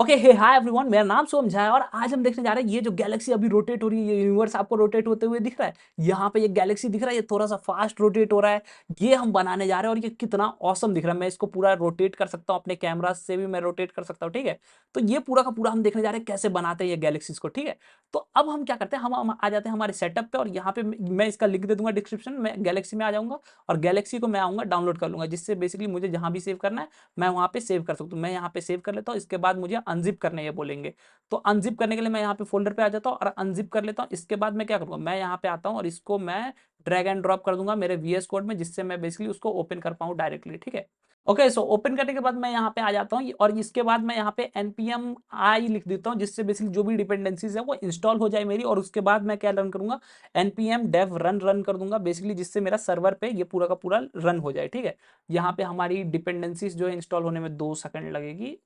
Okay हे hi everyone, मेरा नाम सोम झा है और आज हम देखने जा रहे हैं ये जो गैलेक्सी अभी रोटेट हो रही है, ये यूनिवर्स आपको रोटेट होते हुए दिख रहा है। यहाँ पे ये गैलेक्सी दिख रहा है, ये थोड़ा सा फास्ट रोटेट हो रहा है। ये हम बनाने जा रहे हैं और ये कितना ऑसम दिख रहा है। मैं इसको पूरा रोटेट कर सकता हूँ, अपने कैमरा से भी मैं रोटेट कर सकता हूँ। ठीक है, तो ये पूरा का पूरा हम देखने जा रहे हैं कैसे बनाते हैं ये गैलेक्सीज को। ठीक है, तो अब हम क्या करते हैं, हम आ जाते हैं हमारे सेटअप पे और यहाँ पे मैं इसका लिंक दे दूंगा डिस्क्रिप्शन में। गैलेक्सी में आ जाऊंगा और गैलेक्सी को मैं आऊंगा डाउनलोड कर लूंगा, जिससे बेसिकली मुझे जहां भी सेव करना है मैं वहां पे सेव कर सकता हूँ। मैं यहाँ पे सेव कर लेता हूँ, इसके बाद मुझे अनजिप करने ये बोलेंगे। तो अनजिप करने के लिए मैं यहाँ पे फोल्डर पे आ जाता हूँ और अनजिप कर लेता हूँ। इसके बाद मैं क्या करूँगा, मैं यहाँ पे आता हूँ और इसको मैं ड्रैग एंड ड्रॉप कर दूंगा मेरे वीएस कोड में, जिससे मैं बेसिकली उसको ओपन कर पाऊँ डायरेक्टली। ठीक है, ओके सो ओपन करने के बाद मैं यहाँ पे आ जाता हूँ और इसके बाद मैं यहाँ पे npm i लिख देता हूँ, जिससे बेसिकली जो भी डिपेंडेंसीज है वो इंस्टॉल हो जाए मेरी। और उसके बाद मैं क्या रन करूंगा, npm dev रन कर दूंगा बेसिकली, जिससे मेरा सर्वर पे ये पूरा का पूरा रन हो जाए। ठीक है, यहाँ पे हमारी डिपेंडेंसीज जो है इंस्टॉल होने में 2 सेकंड लगेगी।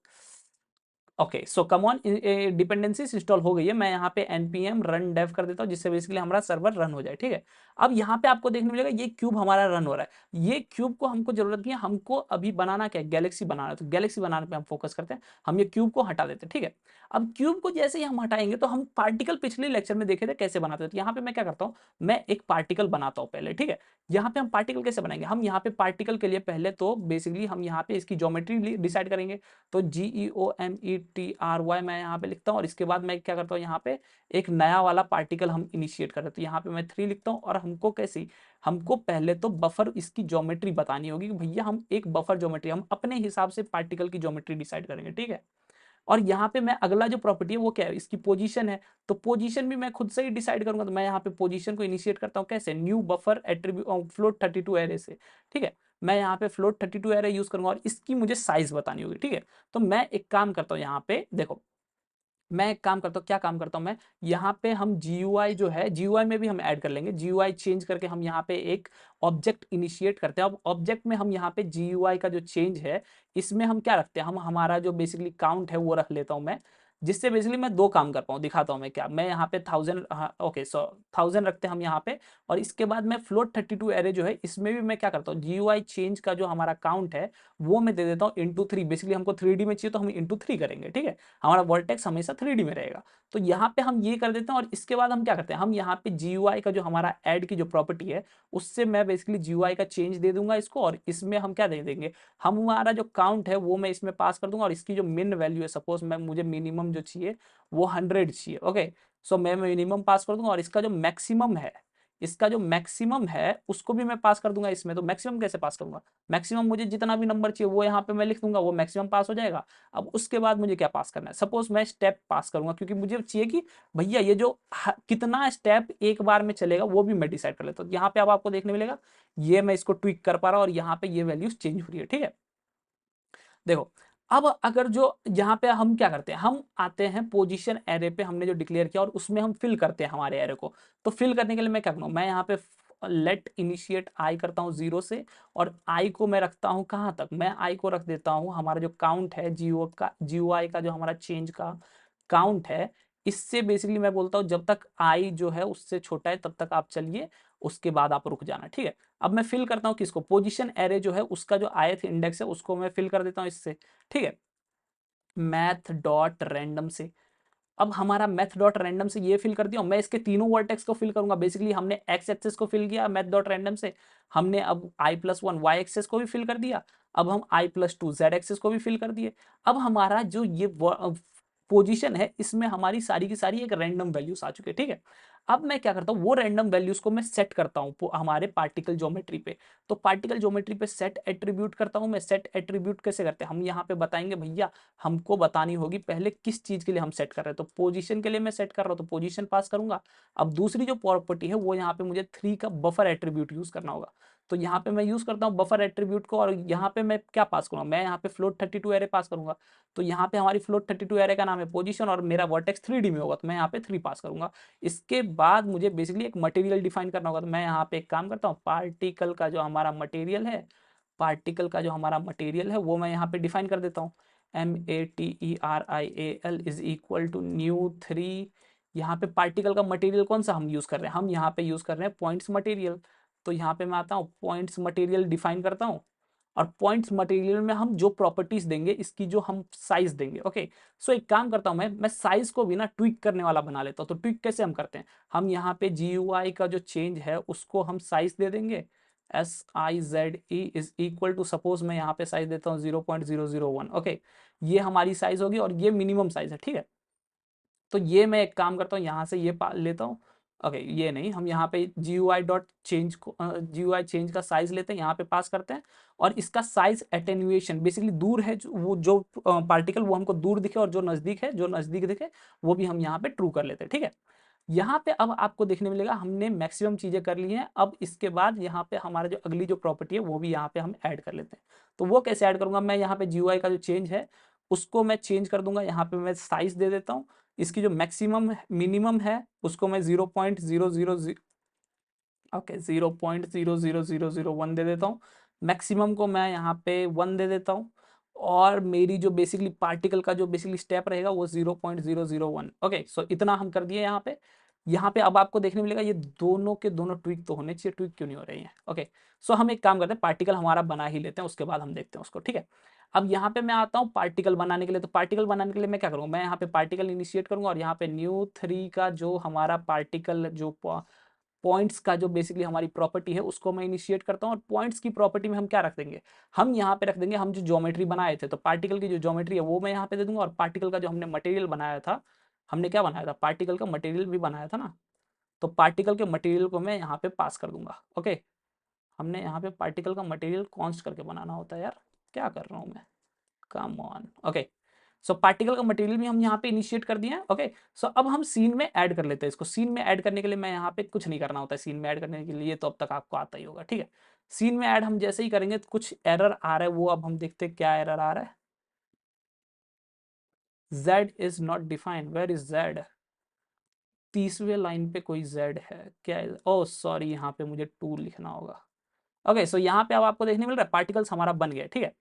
Okay so come on, dependencies install हो गई है। मैं यहाँ पे npm रन डेव कर देता हूँ, जिससे बेसिकली हमारा सर्वर रन हो जाए। ठीक है, अब यहाँ पे आपको देखने मिलेगा ये क्यूब हमारा रन हो रहा है। ये क्यूब को हमको जरूरत नहीं है, हमको अभी बनाना क्या है, गैलेक्सी बनाना है। तो गैलेक्सी बनाने पे हम फोकस करते हैं, हम ये क्यूब को हटा देते हैं। ठीक है, अब क्यूब को जैसे ही हम हटाएंगे तो हम पार्टिकल पिछले लेक्चर में देखे थे कैसे बनाते हैं। तो यहाँ पे मैं क्या करता हूँ, मैं एक पार्टिकल बनाता हूँ पहले। ठीक है, यहाँ पे हम पार्टिकल कैसे बनाएंगे, हम यहाँ पे पार्टिकल के लिए पहले तो बेसिकली हम यहाँ पे इसकी ज्योमेट्री डिसाइड करेंगे। तो GEOMETRY मैं यहाँ पे लिखता हूँ और इसके बाद मैं क्या करता हूँ, यहाँ पे एक नया वाला पार्टिकल हम इनिशिएट करते हैं। तो यहाँ पे मैं 3 लिखता हूँ और हमको कैसी, हमको पहले तो बफर इसकी ज्योमेट्री बतानी होगी कि भैया हम एक बफर ज्योमेट्री, हम अपने हिसाब से पार्टिकल की ज्योमेट्री डिसाइड करेंगे। ठीक है, और यहाँ पे मैं अगला जो प्रॉपर्टी है वो क्या है, इसकी पोजीशन है। तो पोजीशन भी मैं खुद से ही डिसाइड करूंगा। तो मैं यहाँ पे पोजीशन को इनिशिएट करता हूँ कैसे, new buffer attribute float 32 array से। ठीक है, मैं यहाँ पे फ्लोट 32 एरे यूज करूंगा और इसकी मुझे साइज बतानी होगी। ठीक है, तो मैं एक काम करता हूँ, यहाँ पे देखो मैं एक काम करता हूँ, क्या काम करता हूँ मैं, यहाँ पे हम GUI जो है, GUI में भी हम ऐड कर लेंगे। GUI चेंज करके हम यहाँ पे एक ऑब्जेक्ट इनिशिएट करते हैं। अब ऑब्जेक्ट में हम यहाँ पे GUI का जो चेंज है, इसमें हम क्या रखते हैं, हम हमारा जो बेसिकली काउंट है वो रख लेता हूँ मैं, जिससे बेसिकली मैं 2 काम कर पाऊँ। दिखाता हूँ मैं क्या, मैं यहाँ पे 1000, ओके सो 1000 रखते हैं हम यहाँ पे। और इसके बाद मैं फ्लोट 32 एरे जो है, इसमें भी मैं क्या करता हूँ, GUI चेंज का जो हमारा काउंट है वो मैं दे देता हूँ *3। बेसिकली हमको 3D में चाहिए तो हम *3 करेंगे। ठीक है, हमारा वर्टेक्स हमेशा 3D में रहेगा। तो यहाँ पे हम ये कर देते हैं और इसके बाद हम क्या करते हैं, हम यहाँ पे GUI का जो हमारा ऐड की जो प्रॉपर्टी है, उससे मैं बेसिकली GUI का चेंज दे दूंगा इसको। और इसमें हम क्या दे देंगे, हम हमारा जो काउंट है वो मैं इसमें पास कर दूंगा और इसकी जो मिन वैल्यू है, सपोज मैं मुझे मिनिमम जो चाहिए वो 100 चाहिए। ओके सो मैं मिनिमम पास कर दूंगा और इसका जो मैक्सिमम है, इसका जो मैक्सिमम है उसको भी मैं पास कर दूंगा इसमें। तो मैक्सिमम कैसे पास करूंगा, मैक्सिमम मुझे जितना भी नंबर चाहिए वो यहाँ पे मैं लिख दूंगा, वो मैक्सिमम पास हो जाएगा। अब उसके बाद मुझे क्या पास करना है, सपोज मैं स्टेप पास करूंगा, क्योंकि मुझे चाहिए कि भैया ये जो कितना स्टेप एक बार में चलेगा वो भी मैं डिसाइड कर लेता हूँ। यहाँ पे अब आपको देखने मिलेगा, ये मैं इसको ट्विक कर पा रहा हूँ और यहाँ पे ये वैल्यूज चेंज हो रही है। ठीक है, देखो अब अगर जो यहाँ पे हम क्या करते हैं, हम आते हैं पोजीशन एरे पे, हमने जो डिक्लेयर किया और उसमें हम फिल करते हैं हमारे एरे को। तो फिल करने के लिए मैं क्या करूँ, मैं यहाँ पे लेट इनिशिएट आई करता हूँ 0 से, और आई को मैं रखता हूँ कहाँ तक, मैं आई को रख देता हूँ हमारा जो काउंट है GUI का जो हमारा चेंज का काउंट है, इससे बेसिकली मैं बोलता हूँ जब तक आई जो है उससे छोटा है तब तक आप चलिए, उसके बाद आप रुक जाना। ठीक है, अब मैं फिल करता हूँ किसको, पोजीशन एरे जो है उसका जो ith इंडेक्स है उसको मैं फिल कर देता हूँ इससे। ठीक है, मैथ डॉट रैंडम से, अब हमारा मैथ डॉट रैंडम से ये फिल कर दिया, मैं इसके तीनों वर्टेक्स को फिल करूंगा। बेसिकली हमने एक्स एक्सेस को फिल किया मैथ डॉट रैंडम से, हमने अब i+1 वाई एक्सेस को भी फिल कर दिया, अब हम i+2 जेड एक्सेस को भी फिल कर दिए। अब हमारा जो ये पोजीशन है इसमें हमारी सारी की सारी एक रैंडम वैल्यूज आ चुके हैं। ठीक है, अब मैं क्या करता हूँ, वो रैंडम वैल्यूज को मैं सेट करता हूँ हमारे पार्टिकल ज्योमेट्री पे। तो पार्टिकल ज्योमेट्री पे सेट एट्रीब्यूट करता हूँ मैं। सेट एट्रीब्यूट कैसे करते हैं, हम यहाँ पे बताएंगे भैया, हमको बतानी होगी पहले किस चीज के लिए हम सेट कर रहे हैं। तो पोजीशन के लिए मैं सेट कर रहा हूँ तो पोजीशन पास करूंगा। अब दूसरी जो प्रॉपर्टी है वो यहाँ पे मुझे 3 का बफर एट्रीब्यूट यूज करना होगा। तो यहाँ पे मैं यूज करता हूँ बफर एट्रीब्यूट को, और यहाँ पे मैं क्या पास करूंगा, मैं यहाँ पे फ्लोट 32 एरे पास करूंगा। तो यहाँ पे हमारी फ्लोट 32 एरे का नाम है पोजीशन और मेरा वर्टेक्स 3D में होगा, तो मैं यहाँ पे 3 पास करूंगा। इसके बाद मुझे बेसिकली एक मटेरियल डिफाइन करना होगा। तो मैं यहाँ पे एक काम करता हूँ, पार्टिकल का जो हमारा मटेरियल है, पार्टिकल का जो हमारा मटेरियल है वो मैं यहाँ पे डिफाइन कर देता हूँ। MATERIAL is equal to new 3। यहाँ पे पार्टिकल का मटेरियल कौन सा हम यूज कर रहे हैं, हम यहाँ पे यूज कर रहे हैं पॉइंट्स मटेरियल। तो यहाँ पे मैं आता हूँ, पॉइंट्स मटेरियल डिफाइन करता हूँ और पॉइंट्स मटेरियल में हम जो प्रॉपर्टीज देंगे इसकी जो हम साइज देंगे। ओके, सो एक काम करता हूं मैं साइज को भी ना ट्विक करने वाला बना लेता हूं। तो ट्विक कैसे हम करते हैं, हम यहाँ पे GUI का जो चेंज है उसको हम साइज दे देंगे, SIZE is equal to, suppose मैं यहाँ पे साइज देता हूँ 0.001। ओके, ये हमारी साइज होगी और ये मिनिमम साइज है, ठीक है। तो ये मैं एक काम करता हूँ, यहाँ से ये लेता हूँ। ओके, ये नहीं, हम यहाँ पे GUI डॉट चेंज को GUI चेंज का साइज लेते हैं, यहाँ पे पास करते हैं और इसका साइज एटेन्यूएशन, बेसिकली दूर है वो जो पार्टिकल वो हमको दूर दिखे और जो नजदीक है जो नजदीक दिखे वो भी हम यहाँ पे ट्रू कर लेते हैं, ठीक है। यहाँ पे अब आपको देखने मिलेगा हमने मैक्सिमम चीजें कर ली हैं। अब इसके बाद यहाँ पे हमारा जो अगली जो प्रॉपर्टी है वो भी यहाँ पे हम ऐड कर लेते हैं। तो वो कैसे ऐड करूंगा, मैं यहाँ पे GUI का जो चेंज है उसको मैं चेंज कर दूंगा, यहाँ पे मैं साइज दे देता हूँ, इसकी जो मैक्सिमम मिनिमम है उसको मैं 0.000, ओके 0.00001 दे देता हूँ, मैक्सिमम को मैं यहाँ पे 1 दे देता हूँ और मेरी जो बेसिकली पार्टिकल का जो बेसिकली स्टेप रहेगा वो 0.001। ओके, सो इतना हम कर दिए यहाँ पे। यहाँ पे अब आपको देखने मिलेगा ये दोनों के दोनों ट्विक तो होने चाहिए, ट्विक क्यों नहीं हो रही है। ओके, सो हम एक काम करते हैं, पार्टिकल हमारा बना ही लेते हैं, उसके बाद हम देखते हैं उसको, ठीक है। अब यहाँ पे मैं आता हूँ पार्टिकल बनाने के लिए। तो पार्टिकल बनाने के लिए मैं क्या करूँगा, मैं यहाँ पे पार्टिकल इनिशिएट करूंगा और यहाँ पे new3 का जो हमारा पार्टिकल जो पॉइंट्स का जो बेसिकली हमारी प्रॉपर्टी है उसको मैं इनिशिएट करता हूँ। और पॉइंट्स की प्रॉपर्टी में हम क्या रख देंगे, हम यहाँ पे रख देंगे हम जो ज्योमेट्री बनाए थे, तो पार्टिकल की जो ज्योमेट्री है वो मैं यहाँ पे दे दूंगा। और पार्टिकल का जो हमने मटेरियल बनाया था, हमने क्या बनाया था, पार्टिकल का मटेरियल भी बनाया था ना, तो पार्टिकल के मटेरियल को मैं यहाँ पे पास कर दूंगा। ओके, हमने यहाँ पे पार्टिकल का मटेरियल कॉन्स्ट करके बनाना होता है यार, क्या कर रहा हूँ मैं, come on. Okay, so particle का मटेरियल भी हम यहाँ पे इनिशिएट कर दिए हैं। ओके, सो अब हम सीन में ऐड कर लेते हैं इसको। सीन में ऐड करने के लिए मैं यहाँ पे कुछ नहीं करना होता है, सीन में ऐड करने के लिए तो अब तक आपको आता ही होगा, ठीक है। सीन में ऐड हम जैसे ही करेंगे तो कुछ एरर आ रहा है, वो अब हम देखते हैं क्या एरर आ रहा है। Z is not defined, where is Z, 30वें लाइन पे कोई Z है क्या, ओ सॉरी यहाँ पे मुझे 2 लिखना होगा। ओके, सो यहाँ पे अब आपको देखने मिल रहा है पार्टिकल्स हमारा बन गया, ठीक है।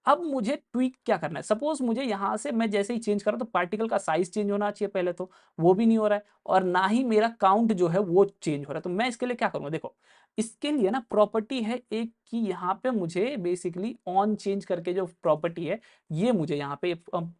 अब मुझे ट्वीक क्या करना है, सपोज मुझे यहां से मैं जैसे ही चेंज करा तो पार्टिकल का साइज चेंज होना चाहिए पहले, तो वो भी नहीं हो रहा है और ना ही मेरा काउंट जो है वो चेंज हो रहा है। तो मैं इसके लिए क्या करूंगा, देखो इसके लिए ना प्रॉपर्टी है एक कि यहाँ पे मुझे बेसिकली ऑन चेंज करके जो प्रॉपर्टी है ये मुझे यहाँ पे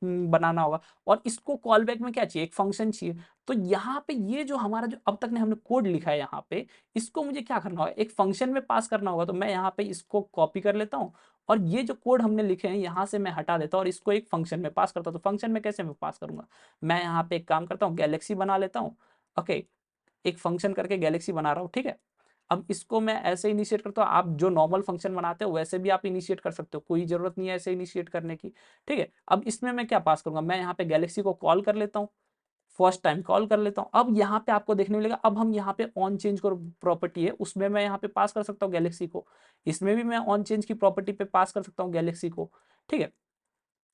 बनाना होगा। और इसको कॉल बैक में क्या चाहिए, एक फंक्शन चाहिए। तो यहाँ पे ये जो हमारा जो अब तक ने हमने कोड लिखा है यहाँ पे, इसको मुझे क्या करना होगा, एक फंक्शन में पास करना होगा। तो मैं यहाँ पे इसको कॉपी कर लेता हूँ और ये जो कोड हमने लिखे हैं यहाँ से मैं हटा देता हूँ और इसको एक फंक्शन में पास करता हूँ। तो फंक्शन में कैसे मैं पास करूंगा, मैं यहाँ पे एक काम करता हूँ, गैलेक्सी बना लेता हूँ। ओके, एक फंक्शन करके गैलेक्सी बना रहा हूँ, ठीक है। अब इसको मैं ऐसे इनिशिएट करता हूँ, आप जो नॉर्मल फंक्शन बनाते हो वैसे भी आप इनिशिएट कर सकते हो, कोई जरूरत नहीं है ऐसे इनिशिएट करने की, ठीक है। अब इसमें मैं क्या पास करूंगा, मैं यहाँ पे गैलेक्सी को कॉल कर लेता हूँ, फर्स्ट टाइम कॉल कर लेता हूँ। अब यहाँ पे आपको देखने मिलेगा, अब हम यहाँ पे ऑन चेंज को प्रॉपर्टी है उसमें मैं यहाँ पे पास कर सकता हूँ गैलेक्सी को, इसमें भी मैं ऑन चेंज की प्रॉपर्टी पे पास कर सकता हूँ गैलेक्सी को, ठीक है।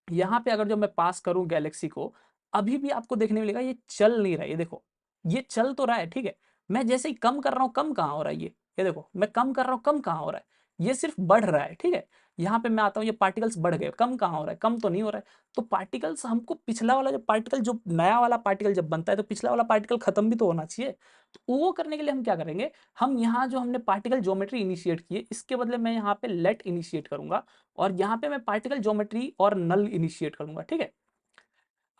यहाँ पे अगर जो मैं पास करूँ गैलेक्सी को, अभी भी आपको देखने मिलेगा ये चल नहीं रहा है, ये देखो ये चल तो रहा है, ठीक है। मैं जैसे ही कम कर रहा हूँ, कम कहाँ हो रहा है, ये देखो मैं कम कर रहा हूँ, कम कहाँ हो रहा है, ये सिर्फ बढ़ रहा है, ठीक है। यहाँ पे मैं आता हूँ, ये पार्टिकल्स बढ़ गए, कम कहाँ हो रहा है, कम तो नहीं हो रहा है। तो पार्टिकल्स हमको पिछला वाला जो पार्टिकल, जो नया वाला पार्टिकल जब बनता है तो पिछला वाला पार्टिकल खत्म भी तो होना चाहिए। तो वो करने के लिए हम क्या करेंगे, हम यहाँ जो हमने पार्टिकल ज्योमेट्री इनिशिएट की है इसके बदले मैं यहाँ पे लेट इनिशिएट करूंगा और यहाँ पे मैं पार्टिकल ज्योमेट्री और नल इनिशिएट करूंगा, ठीक है।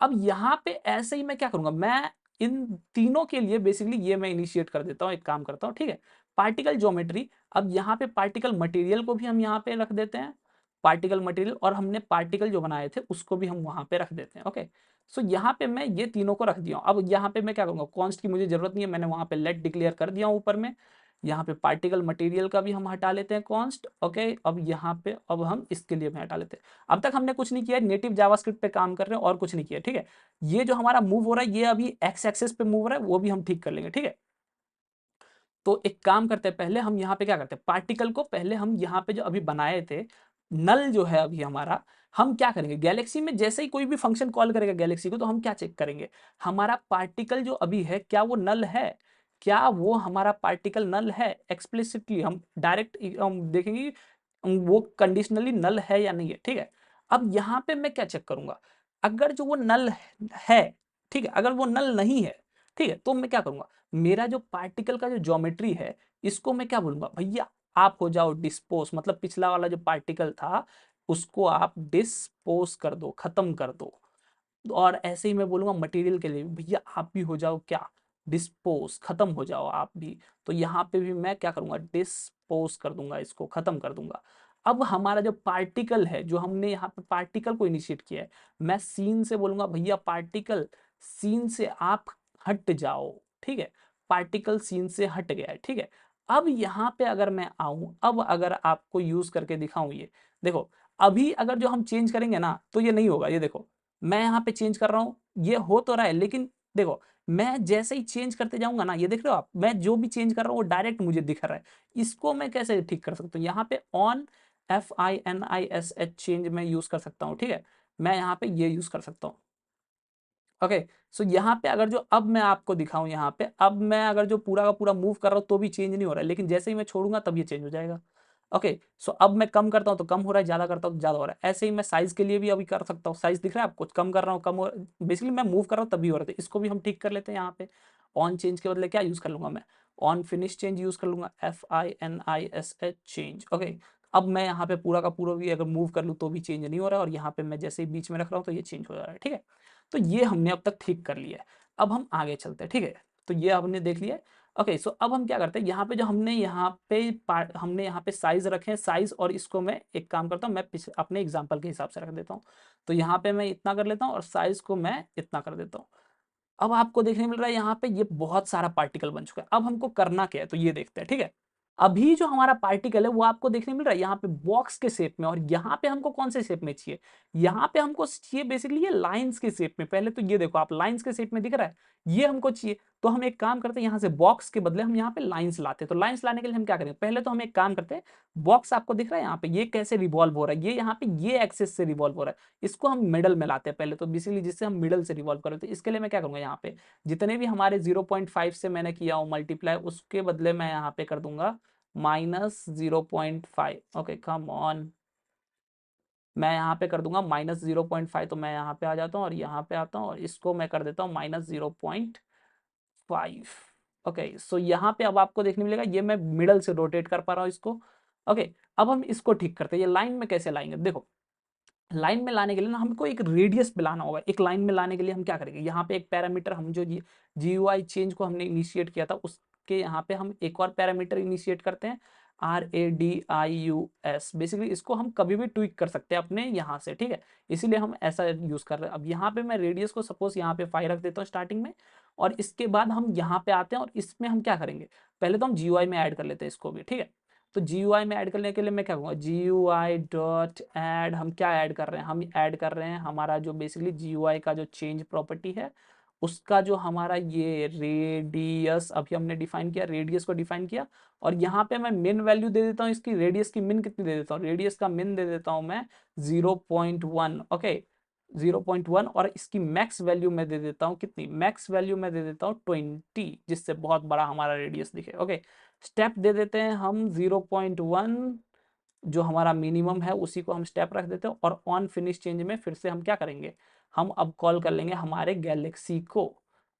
अब यहाँ पे ऐसे ही मैं क्या करूंगा, मैं इन तीनों के लिए बेसिकली ये मैं इनिशिएट कर देता हूँ, एक काम करता हूँ, ठीक है। पार्टिकल ज्योमेट्री, अब यहाँ पे पार्टिकल मटेरियल को भी हम यहाँ पे रख देते हैं, पार्टिकल मटेरियल, और हमने पार्टिकल जो बनाए थे उसको भी हम वहां पे रख देते हैं। ओके, सो यहाँ पे मैं ये तीनों को रख दिया हूँ। अब यहाँ पे मैं क्या करूंगा, कॉन्स्ट की मुझे जरूरत नहीं है, मैंने वहां पे लेट डिक्लेयर कर दिया हूँ ऊपर में। यहाँ पे पार्टिकल मटेरियल का भी हम हटा लेते हैं कॉन्स्ट। ओके, अब यहाँ पे अब हम इसके लिए भी हटा लेते हैं। अब तक हमने कुछ नहीं किया, नेटिव जावास्क्रिप्ट पे काम कर रहे हैं और कुछ नहीं किया, ठीक है। ये जो हमारा मूव हो रहा है ये अभी एक्स एक्सेस पे मूव हो रहा है, वो भी हम ठीक कर लेंगे, ठीक है। तो एक काम करते हैं, पहले हम यहाँ पे क्या करते हैं, पार्टिकल को पहले हम यहाँ पे जो अभी बनाए थे, नल जो है अभी हमारा, हम क्या करेंगे, गैलेक्सी में जैसे ही कोई भी फंक्शन कॉल करेगा गैलेक्सी को तो हम क्या चेक करेंगे, हमारा पार्टिकल जो अभी है क्या वो नल है, क्या वो हमारा पार्टिकल नल है। एक्सप्लिसिटली हम डायरेक्ट हम देखेंगे वो कंडीशनली नल है या नहीं है, ठीक है। अब यहाँ पे मैं क्या चेक करूंगा, अगर जो वो नल है, ठीक है, अगर वो नल नहीं है, ठीक है, तो मैं क्या करूंगा, मेरा जो पार्टिकल का जो ज्योमेट्री है इसको मैं क्या बोलूंगा, भैया आप हो जाओ डिस्पोज, मतलब पिछला वाला जो पार्टिकल था उसको आप डिस्पोज कर दो, खत्म कर दो। और ऐसे ही मैं बोलूंगा मटेरियल के लिए, भैया आप भी हो जाओ क्या, डिस्पोज, खत्म हो जाओ आप भी। तो यहाँ पे भी मैं क्या करूंगा, डिस्पोज कर दूंगा, इसको खत्म कर दूंगा। अब हमारा जो पार्टिकल है, जो हमने यहाँ पे पार्टिकल को इनिशिएट किया है, मैं सीन से बोलूंगा भैया पार्टिकल सीन से आप हट जाओ, ठीक है, पार्टिकल सीन से हट गया है, ठीक है। अब यहाँ पे अगर मैं आऊं, अब अगर आपको यूज करके दिखाऊं, ये देखो, अभी अगर जो हम चेंज करेंगे ना तो ये नहीं होगा, ये देखो मैं यहाँ पे चेंज कर रहा हूँ, ये हो तो रहा है, लेकिन देखो मैं जैसे ही चेंज करते जाऊंगा ना, ये देख रहे हो आप, मैं जो भी चेंज कर रहा हूँ वो डायरेक्ट मुझे दिख रहा है। इसको मैं कैसे ठीक कर सकता हूँ, यहाँ पे ऑन FINISH चेंज मैं यूज कर सकता हूँ, ठीक है, मैं यहाँ पे ये यूज कर सकता हूँ। ओके, सो यहाँ पे अगर जो अब मैं आपको दिखाऊं, यहाँ पे अब मैं अगर जो पूरा का पूरा मूव कर रहा हूँ तो भी चेंज नहीं हो रहा है, लेकिन जैसे ही मैं छोड़ूंगा तब ये चेंज हो जाएगा। ओके, सो अब मैं कम करता हूँ तो कम हो रहा है, ज्यादा करता हूँ तो ज्यादा हो रहा है। ऐसे ही मैं साइज के लिए भी अभी कर सकता हूँ, साइज दिख रहा है आपको, कम कर रहा हूँ कम हो, बेसिकली मैं मूव कर रहा हूँ तभी हो रहा है। इसको भी हम ठीक कर लेते हैं। यहाँ पे ऑन चेंज के बदले क्या यूज कर लूंगा मैं, ऑन फिनिश चेंज यूज कर लूंगा, FINISH चेंज। ओके, अब मैं यहाँ पे पूरा का पूरा भी अगर मूव कर लूँ तो भी चेंज नहीं हो रहा है, और यहाँ पे मैं जैसे ही बीच में रख रहा हूँ तो ये चेंज हो जा रहा है, ठीक है। तो ये हमने अब तक ठीक कर लिया है। अब हम आगे चलते हैं, ठीक है, तो ये हमने देख लिया है। ओके, सो अब हम क्या करते हैं, यहाँ पे जो हमने यहाँ पे हमने यहाँ पे साइज रखे हैं, साइज, और इसको मैं एक काम करता हूँ, मैं अपने एग्जांपल के हिसाब से रख देता हूँ। तो यहाँ पे मैं इतना कर लेता हूँ और साइज को मैं इतना कर देता हूँ। अब आपको देखने मिल रहा है यहाँ पे ये बहुत सारा पार्टिकल बन चुका है। अब हमको करना क्या है तो ये देखते हैं, ठीक है। अभी जो हमारा पार्टिकल है वो आपको देखने मिल रहा है यहाँ पे बॉक्स के शेप में, और यहाँ पे हमको कौन से शेप में चाहिए, यहाँ पे हमको चाहिए बेसिकली ये लाइंस के शेप में। पहले तो ये देखो आप, लाइंस के शेप में दिख रहा है, ये हमको चाहिए। तो हम एक काम करते हैं, यहाँ से बॉक्स के बदले हम यहाँ पे लाइंस लाते हैं। तो लाइंस लाने के लिए हम क्या करेंगे, पहले तो हम एक काम करते हैं, बॉक्स आपको दिख रहा है यहाँ पे, ये कैसे रिवॉल्व हो रहा है, ये यहाँ पे ये एक्सेस से रिवॉल्व हो रहा है, इसको हम मिडल में लाते हैं पहले तो, बेसिकली जिससे हम मिडल से रिवॉल्व करें। तो इसके लिए मैं क्या करूंगा, यहाँ पे जितने भी हमारे 0.5 से मैंने किया हूँ मल्टीप्लाई, उसके बदले मैं यहाँ पे कर दूंगा -0.5। ओके, कम ऑन, मैं यहाँ पे कर दूंगा -0.5। तो मैं यहाँ पे आ जाता हूँ और यहाँ पे आता हूँ और इसको मैं कर देता हूँ -0.5। ओके, सो यहाँ पे अब आपको देखने मिलेगा ये मैं मिडल से रोटेट कर पा रहा हूँ इसको। ओके, अब हम इसको ठीक करते हैं, ये लाइन में कैसे लाएंगे, देखो लाइन में लाने के लिए ना हमको एक रेडियस पे लाना होगा। एक लाइन में लाने के लिए हम क्या करेंगे, यहाँ पे एक पैरामीटर, हम जो GUI चेंज को हमने इनिशिएट किया था उसके यहाँ पे हम एक और पैरामीटर इनिशिएट करते हैं, RADIUS। बेसिकली इसको हम कभी भी ट्विक कर सकते हैं अपने यहाँ से, ठीक है, इसीलिए हम ऐसा यूज कर रहे हैं। अब यहाँ पे मैं रेडियस को सपोज यहाँ पे 5 रख देता हूँ स्टार्टिंग में, और इसके बाद हम यहाँ पे आते हैं और इसमें हम क्या करेंगे, पहले तो हम GUI में ऐड कर लेते हैं इसको भी, ठीक है। तो GUI में ऐड करने के लिए मैं क्या कहूँगा, GUI डॉट ऐड, हम क्या ऐड कर रहे हैं, हम ऐड कर रहे हैं हमारा जो बेसिकली GUI का जो चेंज प्रॉपर्टी है, उसका जो हमारा ये रेडियस अभी हमने डिफाइन किया, रेडियस को डिफाइन किया, और यहाँ पे मैं मिन वैल्यू दे देता हूँ इसकी, रेडियस की मिन कितनी दे देता हूँ, रेडियस का मिन दे देता हूँ मैं 0.1। ओके, 0.1, और इसकी मैक्स वैल्यू मैं दे देता हूँ कितनी, मैक्स वैल्यू मैं दे देता हूँ 20, जिससे बहुत बड़ा हमारा रेडियस दिखे। ओके, स्टेप दे देते हैं हम 0.1, जो हमारा मिनिमम है उसी को हम स्टेप रख देते हैं, और ऑन फिनिश चेंज में फिर से हम क्या करेंगे, हम अब कॉल कर लेंगे हमारे गैलेक्सी को।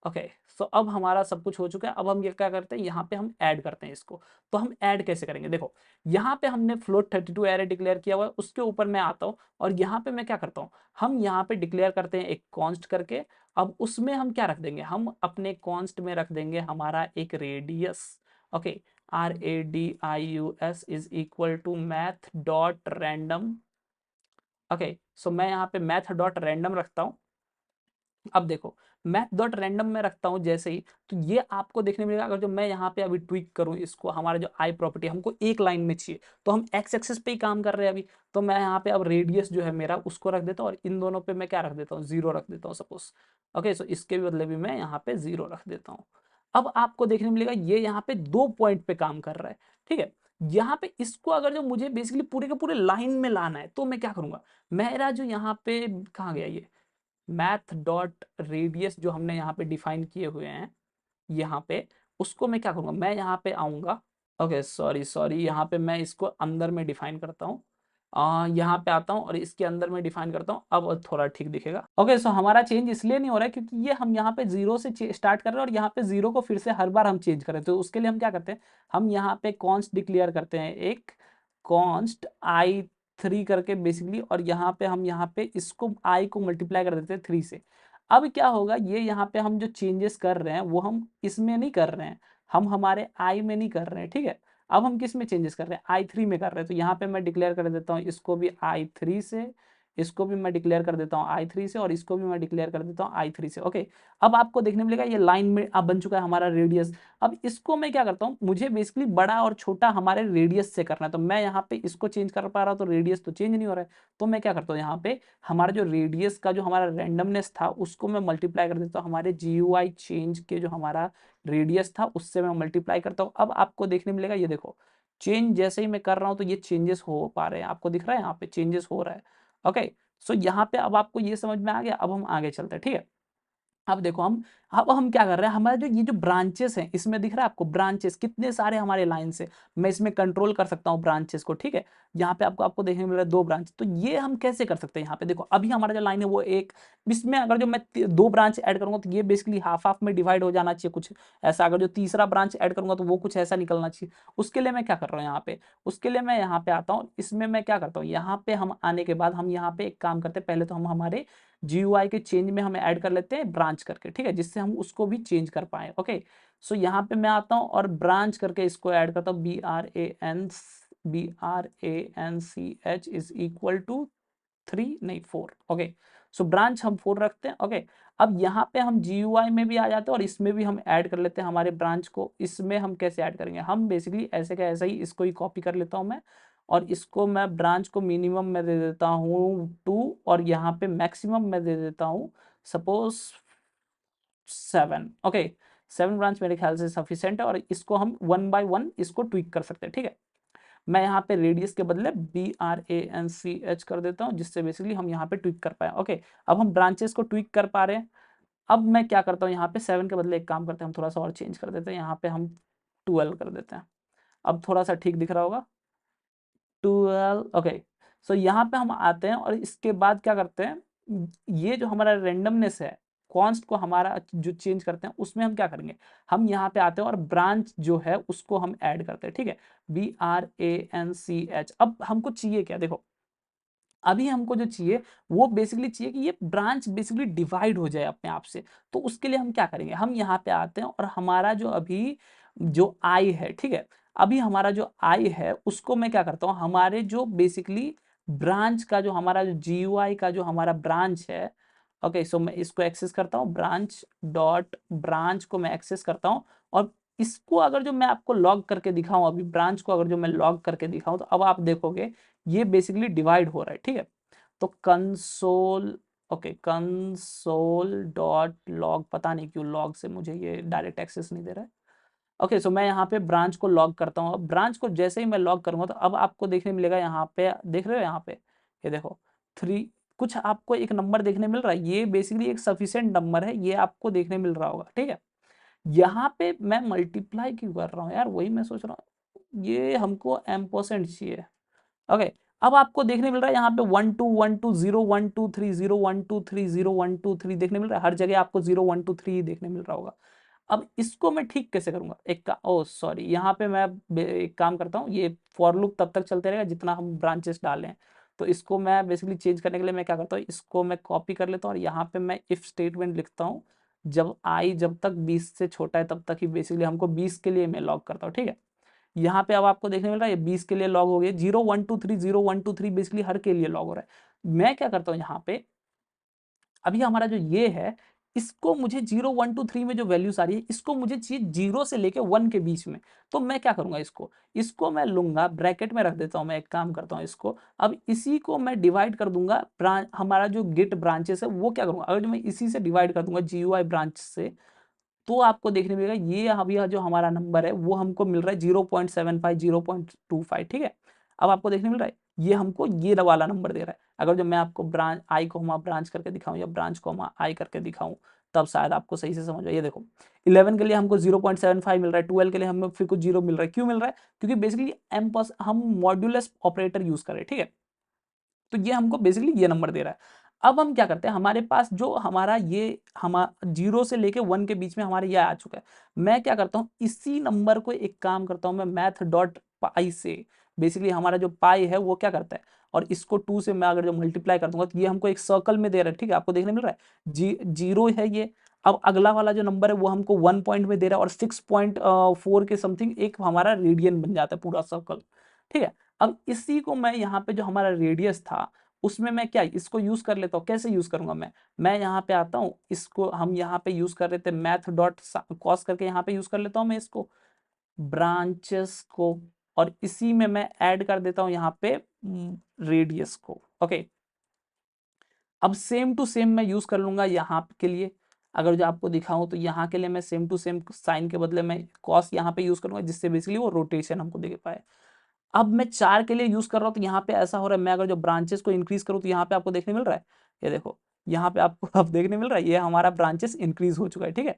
ओके, सो अब हमारा सब कुछ हो चुका है। अब हम ये क्या करते हैं, यहाँ पे हम ऐड करते हैं इसको। तो हम ऐड कैसे करेंगे, देखो यहाँ पे हमने फ्लोट 32 एरे डिक्लेयर किया हुआ है, उसके ऊपर मैं आता हूँ और यहाँ पे मैं क्या करता हूँ, हम यहाँ पे डिक्लेयर करते हैं एक कॉन्स्ट करके। अब उसमें हम क्या रख देंगे, हम अपने कॉन्स्ट में रख देंगे हमारा एक radius. Okay, RADIUS is equal to math dot random. Okay, so मैं यहाँ पे मैथ डॉट रैंडम रखता हूँ। अब देखो मैथ डॉट रैंडम में रखता हूँ जैसे ही, तो ये आपको देखने मिलेगा। अगर जो मैं यहाँ पे अभी ट्वीक करूँ इसको, हमारा जो आई प्रॉपर्टी हमको एक लाइन में चाहिए, तो हम एक्स एक्सेस पे ही काम कर रहे हैं अभी। तो मैं यहाँ पे अब रेडियस जो है मेरा उसको रख देता हूँ, और इन दोनों पे मैं क्या रख देता हूँ, 0 रख देता हूँ सपोज। ओके, सो इसके भी बदले भी मैं यहाँ पे 0 रख देता हूँ। अब आपको देखने मिलेगा ये यहाँ पे 2 पॉइंट पे काम कर रहा है, ठीक है। यहाँ पे इसको अगर जो मुझे बेसिकली पूरे के पूरे लाइन में लाना है तो मैं क्या करूंगा, मेरा जो यहाँ पे कहाँ गया ये मैथ डॉट रेडियस जो हमने यहाँ पे डिफाइन किए हुए हैं यहाँ पे, उसको मैं क्या करूँगा, मैं यहाँ पे आऊँगा। ओके, सॉरी सॉरी, यहाँ पे मैं इसको अंदर में डिफाइन करता हूँ। यहाँ पे आता हूँ और इसके अंदर मैं डिफाइन करता हूँ, अब थोड़ा ठीक दिखेगा। ओके, सो हमारा चेंज इसलिए नहीं हो रहा है क्योंकि ये हम यहाँ पे जीरो से स्टार्ट कर रहे हैं और यहाँ पे जीरो को फिर से हर बार हम चेंज करें, तो उसके लिए हम क्या करते हैं, हम यहाँ पे कॉन्स्ट डिक्लेयर करते हैं, एक कॉन्स्ट i3 करके बेसिकली, और यहाँ पे हम यहाँ पे इसको i को मल्टीप्लाई कर देते हैं 3 से। अब क्या होगा, ये यहाँ पे हम जो चेंजेस कर रहे हैं वो हम इसमें नहीं कर रहे हैं, हम हमारे i में नहीं कर रहे हैं, ठीक है। अब हम किस में चेंजेस कर रहे हैं, i3 में कर रहे हैं, तो यहाँ पे मैं डिक्लेयर कर देता हूँ इसको भी i3 से, इसको भी मैं डिक्लेयर कर देता हूँ i3 से, और इसको भी मैं डिक्लेयर कर देता हूँ i3 से। ओके, अब आपको देखने मिलेगा ये लाइन में अब बन चुका है हमारा रेडियस। अब इसको मैं क्या करता हूँ, मुझे बेसिकली बड़ा और छोटा हमारे रेडियस से करना है, तो मैं यहाँ पे इसको चेंज कर पा रहा हूँ, तो रेडियस तो चेंज नहीं हो रहा है, तो मैं क्या करता हूँ, यहाँ पे हमारा जो रेडियस का जो हमारा रैंडमनेस था उसको मैं मल्टीप्लाई कर देता हूँ हमारे GUI चेंज के जो हमारा रेडियस था उससे मैं मल्टीप्लाई करता हूँ। अब आपको देखने मिलेगा, ये देखो चेंज जैसे ही मैं कर रहा हूँ तो ये चेंजेस हो पा रहे हैं, आपको दिख रहा है यहाँ पे चेंजेस हो रहा है। ओके, सो यहाँ पे अब आपको ये समझ में आ गया, अब हम आगे चलते हैं, ठीक है। अब देखो हम क्या कर रहे हैं, हमारे जो ये जो ब्रांचेस हैं इसमें दिख रहा है आपको, ब्रांचेस कितने सारे हमारे लाइन से, मैं इसमें कंट्रोल कर सकता हूँ ब्रांचेस को, ठीक है। यहाँ पे आपको आपको देखने मिल रहा है 2 ब्रांच, तो ये हम कैसे कर सकते हैं, यहाँ पे देखो अभी हमारा जो लाइन है वो एक, इसमें अगर जो मैं 2 ब्रांच ऐड करूंगा तो ये बेसिकली हाफ हाफ में डिवाइड हो जाना चाहिए कुछ ऐसा, अगर जो तीसरा ब्रांच ऐड करूंगा तो वो कुछ ऐसा निकलना चाहिए। उसके लिए मैं क्या कर रहा हूँ यहाँ पे, उसके लिए मैं यहाँ पे आता हूँ, इसमें मैं क्या करता हूँ, यहाँ पे हम आने के बाद हम यहाँ पे एक काम करते हैं, पहले तो हम हमारे GUI के चेंज में हम ऐड कर लेते हैं ब्रांच करके, ठीक है, जिससे हम उसको भी चेंज कर पाए। ओके, सो यहाँ पे मैं आता हूँ और ब्रांच करके इसको ऐड करता हूँ, BRANCH इज इक्वल टू 3 नहीं 4। ओके, सो ब्रांच हम 4 रखते हैं। ओके, अब यहाँ पे हम GUI में भी आ जाते हैं और इसमें भी हम ऐड कर लेते हैं हमारे ब्रांच को। इसमें हम कैसे ऐड करेंगे, हम बेसिकली ऐसे का ऐसा ही इसको ही कॉपी कर लेता हूँ मैं, और इसको मैं ब्रांच को मिनिमम में दे देता हूँ 2 और यहाँ पे मैक्सिमम में दे देता हूँ सपोज 7। ओके, 7 ब्रांच मेरे ख्याल से सफिशियंट है, और इसको हम 1 बाय 1 इसको ट्विक कर सकते हैं, ठीक है। मैं यहाँ पे रेडियस के बदले BRANCH कर देता हूँ, जिससे बेसिकली हम यहाँ पे ट्विक कर पाए। ओके, अब हम ब्रांचेस को ट्विक कर पा रहे हैं। अब मैं क्या करता हूँ, यहाँ पे 7 के बदले एक काम करते हैं, हम थोड़ा सा और चेंज कर देते हैं, यहाँ पे हम 12 कर देते हैं। अब थोड़ा सा ठीक दिख रहा होगा 12। ओके, सो यहाँ पे हम आते हैं और इसके बाद क्या करते हैं, ये जो हमारा रेंडमनेस है, कॉन्स्ट को हमारा जो चेंज करते हैं उसमें हम क्या करेंगे, हम यहाँ पे आते हैं और ब्रांच जो है उसको हम ऐड करते हैं, ठीक है, BRANCH। अब हमको चाहिए क्या, देखो अभी हमको जो चाहिए वो बेसिकली चाहिए कि ये ब्रांच बेसिकली डिवाइड हो जाए अपने आप से। तो उसके लिए हम क्या करेंगे, हम यहाँ पे आते हैं और हमारा जो अभी जो आई है, ठीक है, अभी हमारा जो आई है उसको मैं क्या करता हूँ, हमारे जो बेसिकली ब्रांच का जो हमारा जो GUI का जो हमारा ब्रांच है। ओके, सो मैं इसको एक्सेस करता हूँ, ब्रांच डॉट ब्रांच को मैं एक्सेस करता हूँ, और इसको अगर जो मैं आपको लॉग करके दिखाऊं, अभी ब्रांच को अगर जो मैं लॉग करके दिखाऊं तो अब आप देखोगे ये बेसिकली डिवाइड हो रहा है, ठीक है। तो console, okay, console dot log, पता नहीं क्यों लॉग से मुझे ये डायरेक्ट एक्सेस नहीं दे रहा है। ओके, सो मैं यहाँ पे ब्रांच को लॉग करता हूँ, अब ब्रांच को जैसे ही मैं लॉग करूंगा तो अब आपको देखने मिलेगा, यहाँ पे देख रहे हो, यहाँ पे ये देखो 3 कुछ आपको एक नंबर देखने मिल रहा है, ये बेसिकली एक सफिशिएंट नंबर है, ये आपको देखने मिल रहा होगा, ठीक है। यहाँ पे मैं मल्टीप्लाई क्यों कर रहा हूँ यार, वही मैं सोच रहा हूँ, ये हमको एम्परसेंट चाहिए। ओके, अब आपको देखने मिल रहा है यहाँ पे 1 2 1 2 0 1 2 3 0 1 2 3 0 1 2 3 देखने मिल रहा है, हर जगह आपको 0 1 2 3 देखने मिल रहा होगा। अब इसको मैं ठीक कैसे करूंगा, ओ सॉरी, यहाँ पे मैं एक काम करता हूँ, ये फॉर लूप तब तक चलते रहेगा जितना हम ब्रांचेस डालें। तो इसको मैं बेसिकली चेंज करने के लिए मैं क्या करता हूँ, इसको मैं कॉपी कर लेता हूँ और यहाँ पे मैं इफ स्टेटमेंट लिखता हूँ, जब आई जब तक 20 से छोटा है तब तक ही बेसिकली हमको 20 के लिए मैं लॉग करता हूँ, ठीक है। यहाँ पे अब आपको देखने मिल रहा है ये 20 के लिए लॉग हो गया, 0 1 2 3 बेसिकली हर के लिए लॉग हो रहा है। मैं क्या करता हूँ यहाँ पे, अभी हमारा जो ये है इसको मुझे 0 1 2 3 में जो वैल्यूज आ रही है इसको मुझे चाहिए 0 से लेके 1 के बीच में। तो मैं क्या करूंगा, इसको मैं लूंगा ब्रैकेट में रख देता हूं, मैं एक काम करता हूं इसको, अब इसी को मैं डिवाइड कर दूंगा हमारा जो गेट ब्रांचेस है वो क्या करूंगा, अगर जो मैं इसी से डिवाइड कर दूंगा GUI ब्रांच से, तो आपको देखने मिलेगा ये अभी जो हमारा नंबर है वो हमको मिल रहा है 0.75 0.25, ठीक है। अब आपको देखने मिल रहा है ये हमको ये वाला नंबर दे रहा है, अगर जो मैं आपको ब्रांच आई को ब्रांच करके दिखाऊं या ब्रांच को आई करके दिखाऊं तब शायद आपको सही से समझ आए। ये देखो 11 के लिए हमको 0.75 मिल रहा है, 12 के लिए हमें फिर कुछ 0 मिल रहा है, क्यों मिल रहा है, क्योंकि बेसिकली हम मॉड्यूलस ऑपरेटर यूज कर रहे हैं, ठीक है। तो ये हमको बेसिकली ये नंबर दे रहा है। अब हम क्या करते हैं, हमारे पास जो हमारा ये जीरो से लेके 1 के बीच में हमारे ये आ चुका है। मैं क्या करता हूँ, इसी नंबर को एक काम करता हूँ मैं मैथ डॉट पाई से, बेसिकली हमारा जो पाई है वो क्या करता है, और इसको 2 से मैं अगर जो मल्टीप्लाई कर दूंगा तो ये हमको एक सर्कल में दे रहा है, ठीक है, आपको देखने मिल रहा है जीरो है ये। अब अगला वाला जो नंबर है वो हमको 1 पॉइंट में दे रहा है, और 6.4 के समथिंग एक हमारा रेडियन बन जाता है पूरा सर्कल, ठीक है। अब इसी को मैं यहाँ पे जो हमारा रेडियस था उसमें मैं क्या इसको यूज कर लेता हूँ, कैसे यूज करूंगा मैं यहाँ पे आता हूँ, इसको हम यहाँ पे यूज कर रहे थे मैथ डॉट कॉस करके, यहाँ पे यूज कर लेता हूँ मैं इसको ब्रांचेस को, और इसी में मैं ऐड कर देता हूँ यहाँ पे रेडियस को। ओके, अब सेम टू सेम मैं यूज कर लूंगा यहाँ के लिए, अगर जो आपको दिखाऊं तो यहाँ के लिए मैं सेम टू सेम साइन के बदले मैं कॉस यहाँ पे यूज करूंगा, जिससे बेसिकली वो रोटेशन हमको दे पाए। अब मैं 4 के लिए यूज कर रहा हूँ तो यहाँ पे ऐसा हो रहा है, मैं अगर जो ब्रांचेस को इंक्रीज करूँ तो यहाँ पे आपको देखने मिल रहा है, ये देखो यहाँ पे आपको अब देखने मिल रहा है, ये हमारा ब्रांचेस इंक्रीज हो चुका है, ठीक है।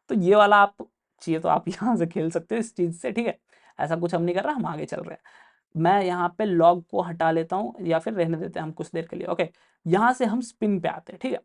तो ये वाला आप चाहिए तो आप यहाँ से खेल सकते हो इस चीज से, ठीक है। ऐसा कुछ हम नहीं कर रहा, हम आगे चल रहे हैं। मैं यहाँ पे लॉग को हटा लेता हूँ, या फिर रहने देते हैं हम कुछ देर के लिए। ओके, यहाँ से हम स्पिन पे आते हैं, ठीक है।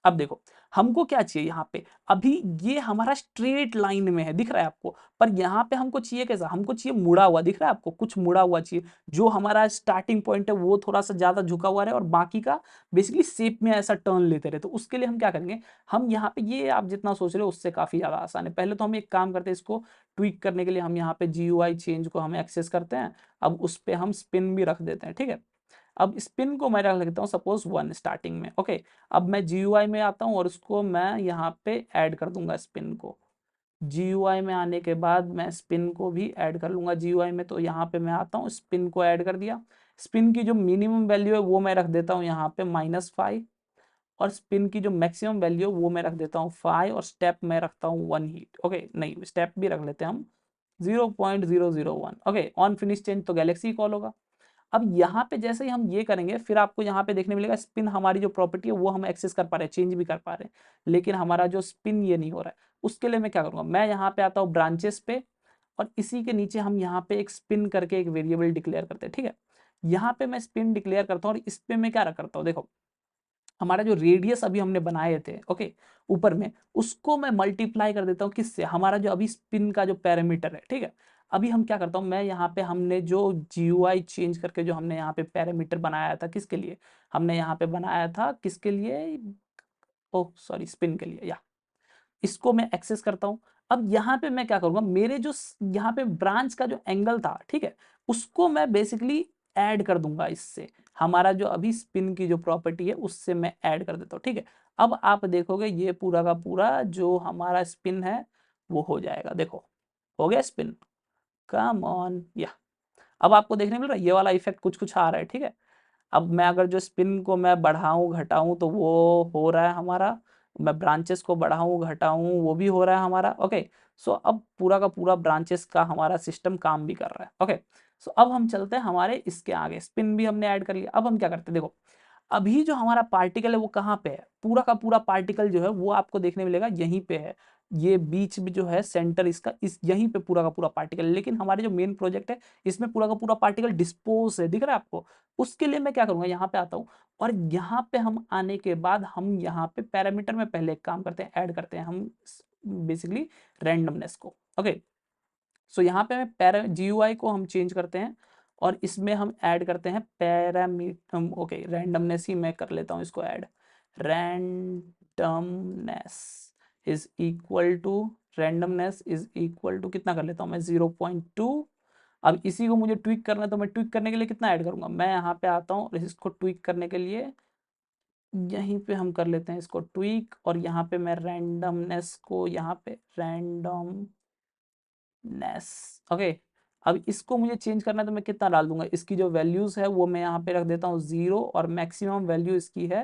अब देखो हमको क्या चाहिए यहाँ पे, अभी ये हमारा स्ट्रेट लाइन में है, दिख रहा है आपको, पर यहाँ पे हमको चाहिए कैसा, हमको चाहिए मुड़ा हुआ, दिख रहा है आपको, कुछ मुड़ा हुआ चाहिए, जो हमारा स्टार्टिंग पॉइंट है वो थोड़ा सा ज्यादा झुका हुआ रहे और बाकी का बेसिकली शेप में ऐसा टर्न लेते रहे। तो उसके लिए हम क्या करेंगे, हम यहाँ पे ये आप जितना सोच रहे हो उससे काफी ज्यादा आसान है। पहले तो हम एक काम करते हैं, इसको ट्विक करने के लिए हम यहाँ पे GUI चेंज को हम एक्सेस करते हैं, अब उस पर हम स्पिन भी रख देते हैं, ठीक है। अब स्पिन को मैं रख लेता हूँ सपोज 1 स्टार्टिंग में। ओके, अब मैं GUI में आता हूँ और उसको मैं यहाँ पे ऐड कर दूंगा स्पिन को। GUI में आने के बाद मैं स्पिन को भी ऐड कर लूंगा GUI में, तो यहाँ पे मैं आता हूँ, स्पिन को ऐड कर दिया। स्पिन की जो मिनिमम वैल्यू है वो मैं रख देता हूँ यहाँ पे -5, और स्पिन की जो मैक्सिमम वैल्यू है वो मैं रख देता हूँ 5, और स्टेप मैं रखता हूँ 1 हीट। ओके, नहीं स्टेप भी रख लेते हैं हम 0.001। ओके, ऑन फिनिश चेंज तो गैलेक्सी कॉल होगा। अब यहाँ पे जैसे ही हम ये करेंगे फिर आपको यहाँ पे देखने मिलेगा स्पिन, हमारी जो प्रॉपर्टी है वो हम एक्सेस कर पा रहे हैं, चेंज भी कर पा रहे हैं, लेकिन हमारा जो स्पिन ये नहीं हो रहा है। उसके लिए मैं क्या करूँगा, मैं यहाँ पे आता हूँ ब्रांचेस पे, और इसी के नीचे हम यहाँ पे एक स्पिन करके एक वेरिएबल डिक्लेयर करते हैं, ठीक है। यहाँ पे मैं स्पिन डिक्लेयर करता हूँ, और इस पे मैं क्या करता हूँ, देखो हमारा जो रेडियस अभी हमने बनाए थे, ओके, ऊपर में, उसको मैं मल्टीप्लाई कर देता हूँ किससे, हमारा जो अभी स्पिन का जो पैरामीटर है, ठीक है। अभी हम क्या करता हूँ, मैं यहाँ पे हमने जो GUI चेंज करके जो हमने यहाँ पे पैरामीटर बनाया था, किसके लिए हमने यहाँ पे बनाया था, किसके लिए, ओह सॉरी स्पिन के लिए, या इसको मैं एक्सेस करता हूँ। अब यहाँ पे मैं क्या करूँगा, मेरे जो यहाँ पे ब्रांच का जो एंगल था, ठीक है, उसको मैं बेसिकली ऐड कर दूंगा इससे, हमारा जो अभी स्पिन की जो प्रॉपर्टी है उससे मैं ऐड कर देता हूँ, ठीक है। अब आप देखोगे ये पूरा का पूरा जो हमारा स्पिन है वो हो जाएगा, देखो हो गया स्पिन, कम ऑन, या अब आपको देखने मिल रहा है ये वाला इफेक्ट कुछ कुछ आ रहा है, ठीक है। अब मैं अगर जो स्पिन को मैं बढ़ाऊं घटाऊं तो वो हो रहा है हमारा, मैं ब्रांचेस को बढ़ाऊं घटाऊं वो भी हो रहा है हमारा। ओके, सो अब पूरा का पूरा ब्रांचेस का हमारा सिस्टम काम भी कर रहा है। ओके, सो अब हम चलते हैं हमारे इसके आगे, स्पिन भी हमने ऐड कर लिया। अब हम क्या करते हैं, देखो अभी जो हमारा पार्टिकल है वो कहाँ पे है, पूरा का पूरा पार्टिकल जो है वो आपको देखने मिलेगा यहीं पे है, ये बीच में जो है सेंटर इसका, इस यहीं पे पूरा का पूरा पार्टिकल। लेकिन हमारे जो मेन प्रोजेक्ट है इसमें पूरा का पूरा पार्टिकल डिस्पोज है, दिख रहा है आपको। उसके लिए मैं क्या करूंगा, यहाँ पे आता हूँ, और यहाँ पे हम आने के बाद हम यहाँ पे पैरामीटर में पहले एक काम करते हैं, ऐड करते हैं हम बेसिकली रैंडमनेस को। ओके, सो यहाँ पे मैं GUI को हम चेंज करते हैं, और इसमें हम ऐड करते हैं पैरामीटर। ओके, रैंडमनेस ही मैं कर लेता हूँ इसको add, randomness is equal to, randomness is equal to कितना कर लेता हूँ मैं 0.2। अब इसी को मुझे ट्विक करना है, तो मैं ट्विक करने के लिए कितना ऐड करूंगा, मैं यहाँ पे आता हूँ और इसको ट्विक करने के लिए यहीं पे हम कर लेते हैं इसको ट्विक, और यहाँ पे मैं रैंडमनेस को यहाँ पे रैंडम नेस। ओके, अब इसको मुझे चेंज करना है तो मैं कितना डाल दूंगा, इसकी जो वैल्यूज है वो मैं यहाँ पे रख देता हूँ 0, और मैक्सिमम वैल्यू इसकी है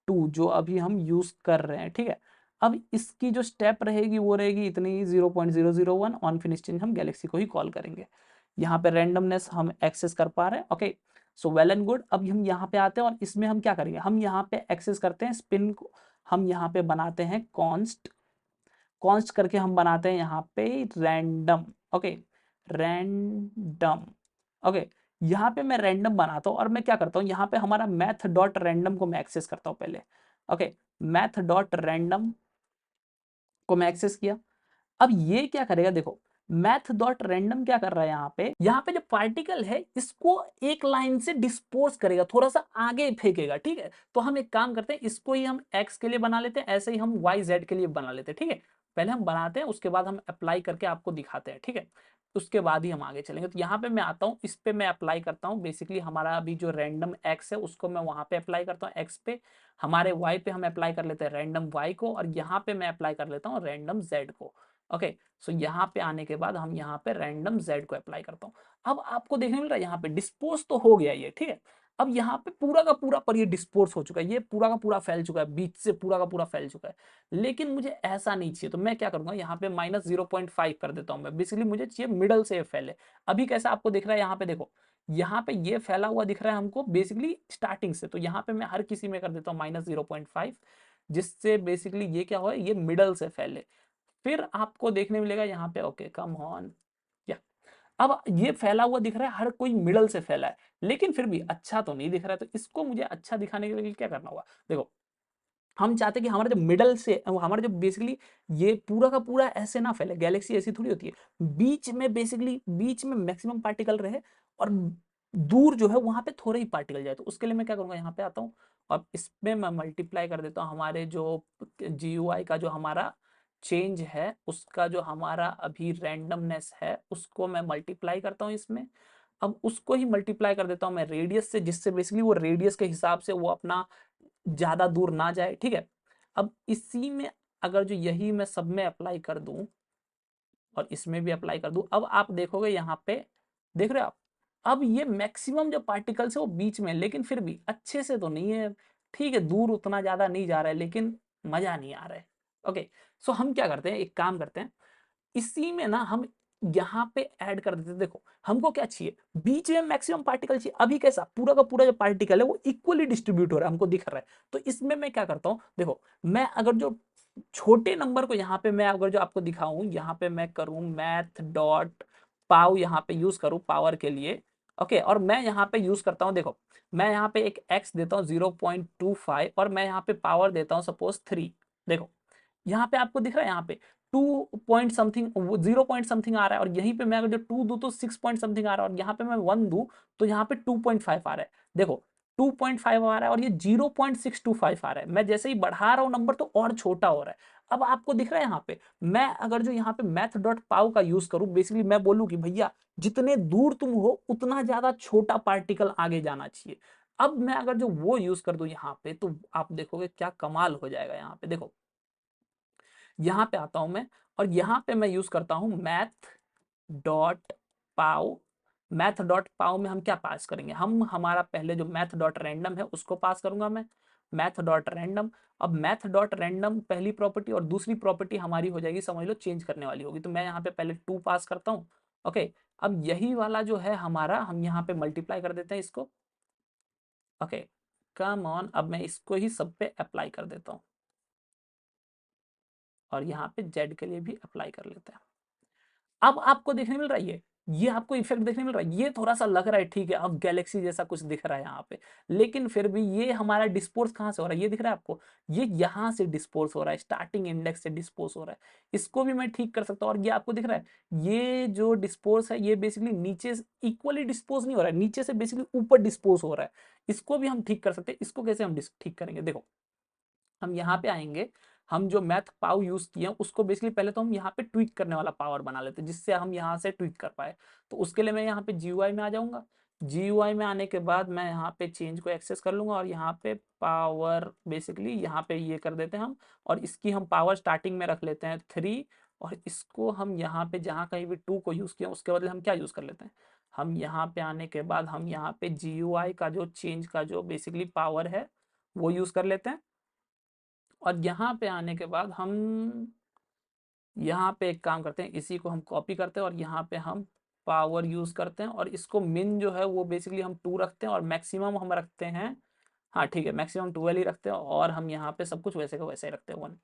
2 जो अभी हम यूज कर रहे हैं, ठीक है। अब इसकी जो स्टेप रहेगी वो रहेगी इतनी 0.001, ऑन फिनिश चेंज हम गैलेक्सी को ही कॉल करेंगे। यहाँ पे रैंडमनेस हम एक्सेस कर पा रहे हैं। Okay, so well and good. अब हम यहाँ पे आते हैं और इसमें हम क्या करेंगे, हम यहाँ पे एक्सेस करते हैं स्पिन को, हम यहाँ पे बनाते हैं कॉन्स्ट, कॉन्स्ट करके हम बनाते हैं यहाँ पे रैंडम। Okay, random. ओके, यहाँ पे मैं रैंडम बनाता हूँ और मैं क्या करता हूँ, यहाँ पे हमारा मैथ डॉट रैंडम को मैं एक्सेस करता हूँ पहले। ओके, मैथ डॉट रैंडम को मैं एक्सेस किया। अब ये क्या करेगा, देखो मैथ डॉट रैंडम क्या कर रहा है, यहाँ पे जो पार्टिकल है इसको एक लाइन से डिस्पोज करेगा, थोड़ा सा आगे फेंकेगा, ठीक है। तो हम एक काम करते हैं, इसको ही हम एक्स के लिए बना लेते हैं, ऐसे ही हम वाई जेड के लिए बना लेते हैं, ठीक है। पहले हम बनाते हैं, उसके बाद हम अप्लाई करके आपको दिखाते हैं, ठीक है। उसके बाद ही हम आगे चलेंगे। तो यहाँ पे मैं आता हूँ, इस पे मैं अप्लाई करता हूँ, बेसिकली हमारा अभी जो रैंडम एक्स है उसको मैं वहां पे अप्लाई करता हूँ एक्स पे, हमारे वाई पे हम अप्लाई कर लेते हैं रैंडम वाई को, और यहाँ पे मैं अप्लाई कर लेता हूँ रैंडम जेड को। ओके, सो यहाँ पे आने के बाद हम यहाँ पे रैंडम जेड को अप्लाई करता हूँ। अब आपको देखने मिल रहा है यहाँ पे डिस्पोज तो हो गया ये, ठीक है। अब यहाँ पे पूरा का पूरा पर ये डिस्पोज हो चुका है, ये पूरा का पूरा फैल चुका है, बीच से पूरा का पूरा फैल चुका है। लेकिन मुझे ऐसा नहीं चाहिए, तो मैं क्या करूंगा, यहाँ पे -0.5 कर देता हूँ मैं, बेसिकली मुझे चाहिए मिडल से फैले। अभी कैसा आपको दिख रहा है, यहाँ पे देखो, यहाँ पे ये फैला हुआ दिख रहा है हमको बेसिकली स्टार्टिंग से, तो यहाँ पे मैं हर किसी में कर देता हूँ -0.5, जिससे बेसिकली ये क्या हो, ये मिडल से फैले। फिर आपको देखने मिलेगा यहाँ पे, ओके कम ऑन, या अब ये फैला हुआ दिख रहा है, हर कोई मिडल से फैला है, लेकिन फिर भी अच्छा तो नहीं दिख रहा है। तो इसको मुझे अच्छा दिखाने के लिए क्या करना होगा, देखो हम चाहते हैं कि हमारा जो मिडल से, हमारा जो बेसिकली ये पूरा का पूरा ऐसे ना फैले, गैलेक्सी ऐसी थोड़ी होती है, बीच में बेसिकली बीच में मैक्सिमम पार्टिकल रहे, और दूर जो है वहां पे थोड़े ही पार्टिकल जाए। तो उसके लिए मैं क्या करूंगा, यहाँ पे आता हूँ और इसमें मैं मल्टीप्लाई कर देता हूँ हमारे जो GUI का जो हमारा चेंज है, उसका जो हमारा अभी रैंडमनेस है उसको मैं मल्टीप्लाई करता हूँ इसमें। अब उसको ही मल्टीप्लाई कर देता हूँ मैं रेडियस से, जिससे बेसिकली वो रेडियस के हिसाब से वो अपना ज्यादा दूर ना जाए, ठीक है। अब इसी में अगर जो यही मैं सब में अप्लाई कर दूं और इसमें भी अप्लाई कर दूं, अब आप देखोगे यहाँ पे, देख रहे हो आप, अब ये मैक्सिमम जो पार्टिकल्स है वो बीच में, लेकिन फिर भी अच्छे से तो नहीं है, ठीक है, दूर उतना ज्यादा नहीं जा रहा है, लेकिन मजा नहीं आ रहा है। ओके, सो हम क्या करते हैं, एक काम करते हैं, इसी में ना हम यहाँ पे ऐड कर देते हैं। देखो हमको क्या चाहिए, बीच में मैक्सिमम पार्टिकल चाहिए। अभी कैसा पूरा का पूरा जो पार्टिकल है वो इक्वली डिस्ट्रीब्यूट हो रहा है, हमको दिख रहा है। तो इसमें मैं क्या करता हूँ, देखो मैं अगर जो छोटे नंबर को यहाँ पे मैं अगर जो आपको दिखाऊं, यहाँ पे मैं करूं मैथ डॉट पाव, यहाँ पे यूज करूं पावर के लिए। ओके, और मैं यहाँ पे यूज करता हूँ, देखो मैं यहाँ पे एक एक्स देता हूँ 0.25, और मैं यहाँ पे पावर देता हूँ सपोज 3। देखो यहाँ पे आपको दिख रहा है, यहाँ पे 2 पॉइंट समथिंग, 0 पॉइंट समथिंग आ रहा है, और यहीं पे मैं अगर जो 2 दूं तो 6 पॉइंट समथिंग आ रहा है, और यहाँ पे मैं 1 दूं तो यहाँ पे 2.5 आ रहा है। देखो 2.5 आ रहा है और ये 0.625 आ रहा है। मैं जैसे ही बढ़ा रहा हूँ नंबर तो और छोटा हो रहा है। अब आपको दिख रहा है यहाँ पे, मैं अगर जो यहाँ पे मैथ डॉट पाव का यूज करूं, बेसिकली मैं बोलूं कि भैया जितने दूर तुम हो उतना ज्यादा छोटा पार्टिकल आगे जाना चाहिए। अब मैं अगर जो वो यूज कर दूं यहाँ पे, तो आप देखोगे क्या कमाल हो जाएगा। यहाँ पे देखो, यहाँ पे आता हूं मैं, और यहाँ पे मैं यूज करता हूं मैथ डॉट पाव। मैथ डॉट पाव में हम क्या पास करेंगे, हम हमारा पहले जो मैथ डॉट रैंडम है उसको पास करूंगा मैं, मैथ डॉट रैंडम। अब मैथ डॉट रैंडम पहली प्रॉपर्टी, और दूसरी प्रॉपर्टी हमारी हो जाएगी, समझ लो चेंज करने वाली होगी। तो मैं यहाँ पे पहले 2 पास करता हूँ। ओके, अब यही वाला जो है हमारा, हम यहाँ पे मल्टीप्लाई कर देते हैं इसको। ओके, कम ऑन, अब मैं इसको ही सब पे अप्लाई कर देता हूँ, और यहाँ पे जेड के लिए भी अप्लाई कर लेते हैं। अब आपको देखने मिल रहा है ये आपको इफेक्ट देखने मिल रहा है, ये थोड़ा सा लग रहा है, ठीक है, अब गैलेक्सी जैसा कुछ दिख रहा है यहाँ पे। लेकिन फिर भी ये हमारा डिस्पोर्स कहाँ से हो रहा है, ये दिख रहा है आपको, ये यहाँ से डिस्पोर्स हो रहा है, स्टार्टिंग इंडेक्स से डिस्पोर्स हो रहा है। इसको भी मैं ठीक कर सकता हूँ, और ये आपको दिख रहा है, ये जो डिस्पोर्स है ये बेसिकली नीचे इक्वली डिस्पोज नहीं हो रहा है, नीचे से बेसिकली ऊपर डिस्पोज हो रहा है। इसको भी हम ठीक कर सकते हैं। इसको कैसे हम ठीक करेंगे, देखो हम यहाँ पे आएंगे, हम जो मैथ पाव यूज किए हैं उसको बेसिकली पहले तो हम यहाँ पे ट्वीक करने वाला पावर बना लेते हैं, जिससे हम यहाँ से ट्वीक कर पाए। तो उसके लिए मैं यहाँ पे GUI में आ जाऊंगा। GUI में आने के बाद मैं यहाँ पे चेंज को एक्सेस कर लूंगा, और यहाँ पे पावर बेसिकली यहाँ पे ये कर देते हैं हम, और इसकी हम पावर स्टार्टिंग में रख लेते हैं 3, और इसको हम यहाँ पे जहाँ कहीं भी 2 को यूज किया उसके बदले हम क्या यूज कर लेते हैं, हम यहाँ पे आने के बाद हम यहाँ पे GUI का जो चेंज का जो बेसिकली पावर है वो यूज कर लेते हैं। और यहाँ पे आने के बाद हम यहाँ पे एक काम करते हैं, इसी को हम कॉपी करते हैं और यहाँ पे हम पावर यूज करते हैं, और इसको मिन जो है वो बेसिकली हम 2 रखते हैं, और मैक्सिमम हम रखते हैं, हाँ ठीक है, मैक्सिमम 12 ही रखते हैं, और हम यहाँ पे सब कुछ वैसे का वैसे ही रखते हैं 1।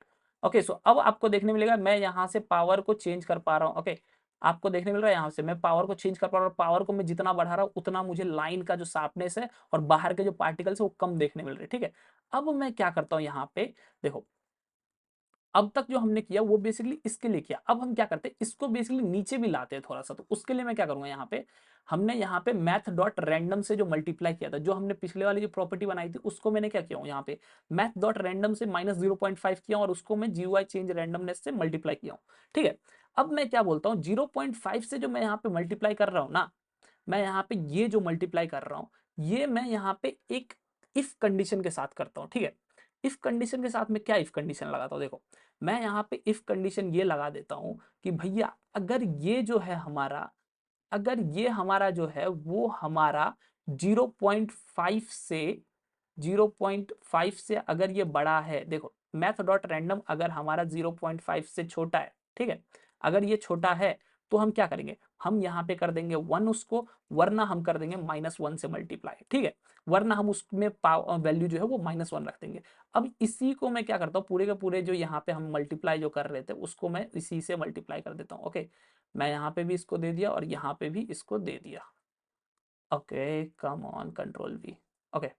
ओके, सो अब आपको देखने मिलेगा मैं यहाँ से पावर को चेंज कर पा रहा हूँ। ओके, आपको देखने मिल रहा है यहाँ से मैं पावर को चेंज कर पा रहा हूँ, पावर को मैं जितना बढ़ा रहा हूँ उतना मुझे लाइन का जो शार्पनेस है और बाहर के जो पार्टिकल्स है वो कम देखने मिल रहे हैं, ठीक है। अब मैं क्या करता हूँ यहाँ पे, देखो अब तक जो हमने किया वो बेसिकली इसके लिए किया। अब हम क्या करते हैं, इसको बेसिकली नीचे भी लाते हैं थोड़ा सा। तो उसके लिए मैं क्या करूंगा, यहाँ पे हमने यहाँ पे मैथ डॉट रैंडम से जो मल्टीप्लाई किया था, जो हमने पिछले वाली जो प्रॉपर्टी बनाई थी उसको मैंने क्या किया हूँ, यहाँ पे मैथ डॉट रैंडम से -0.5 किया और उसको मैं GUI चेंज रैंडमनेस से मल्टीप्लाई किया हूँ, ठीक है। अब मैं क्या बोलता हूँ, 0.5 से जो मैं यहाँ पे मल्टीप्लाई कर रहा हूँ ना, मैं यहाँ पे ये जो मल्टीप्लाई कर रहा हूँ, ये मैं यहाँ पे एक इफ कंडीशन के साथ करता हूँ, ठीक है। इफ कंडीशन के साथ में क्या इफ कंडीशन लगाता हूँ, देखो मैं यहाँ पे इफ कंडीशन ये लगा देता हूँ कि भैया अगर ये जो है हमारा, अगर ये हमारा जो है वो हमारा 0.5 से 0.5 से अगर ये बड़ा है, देखो मैथ डॉट रैंडम अगर हमारा 0.5 से छोटा है, ठीक है, अगर ये छोटा है तो हम क्या करेंगे, हम यहाँ पे कर देंगे 1 उसको, वरना हम कर देंगे -1 से मल्टीप्लाई, ठीक है, वरना हम उसमें वैल्यू जो है वो -1 रख देंगे। अब इसी को मैं क्या करता हूँ, पूरे के पूरे जो यहाँ पे हम मल्टीप्लाई जो कर रहे थे उसको मैं इसी से मल्टीप्लाई कर देता हूँ, ओके। मैं यहाँ पे भी इसको दे दिया और यहाँ पे भी इसको दे दिया, okay come on control V, okay.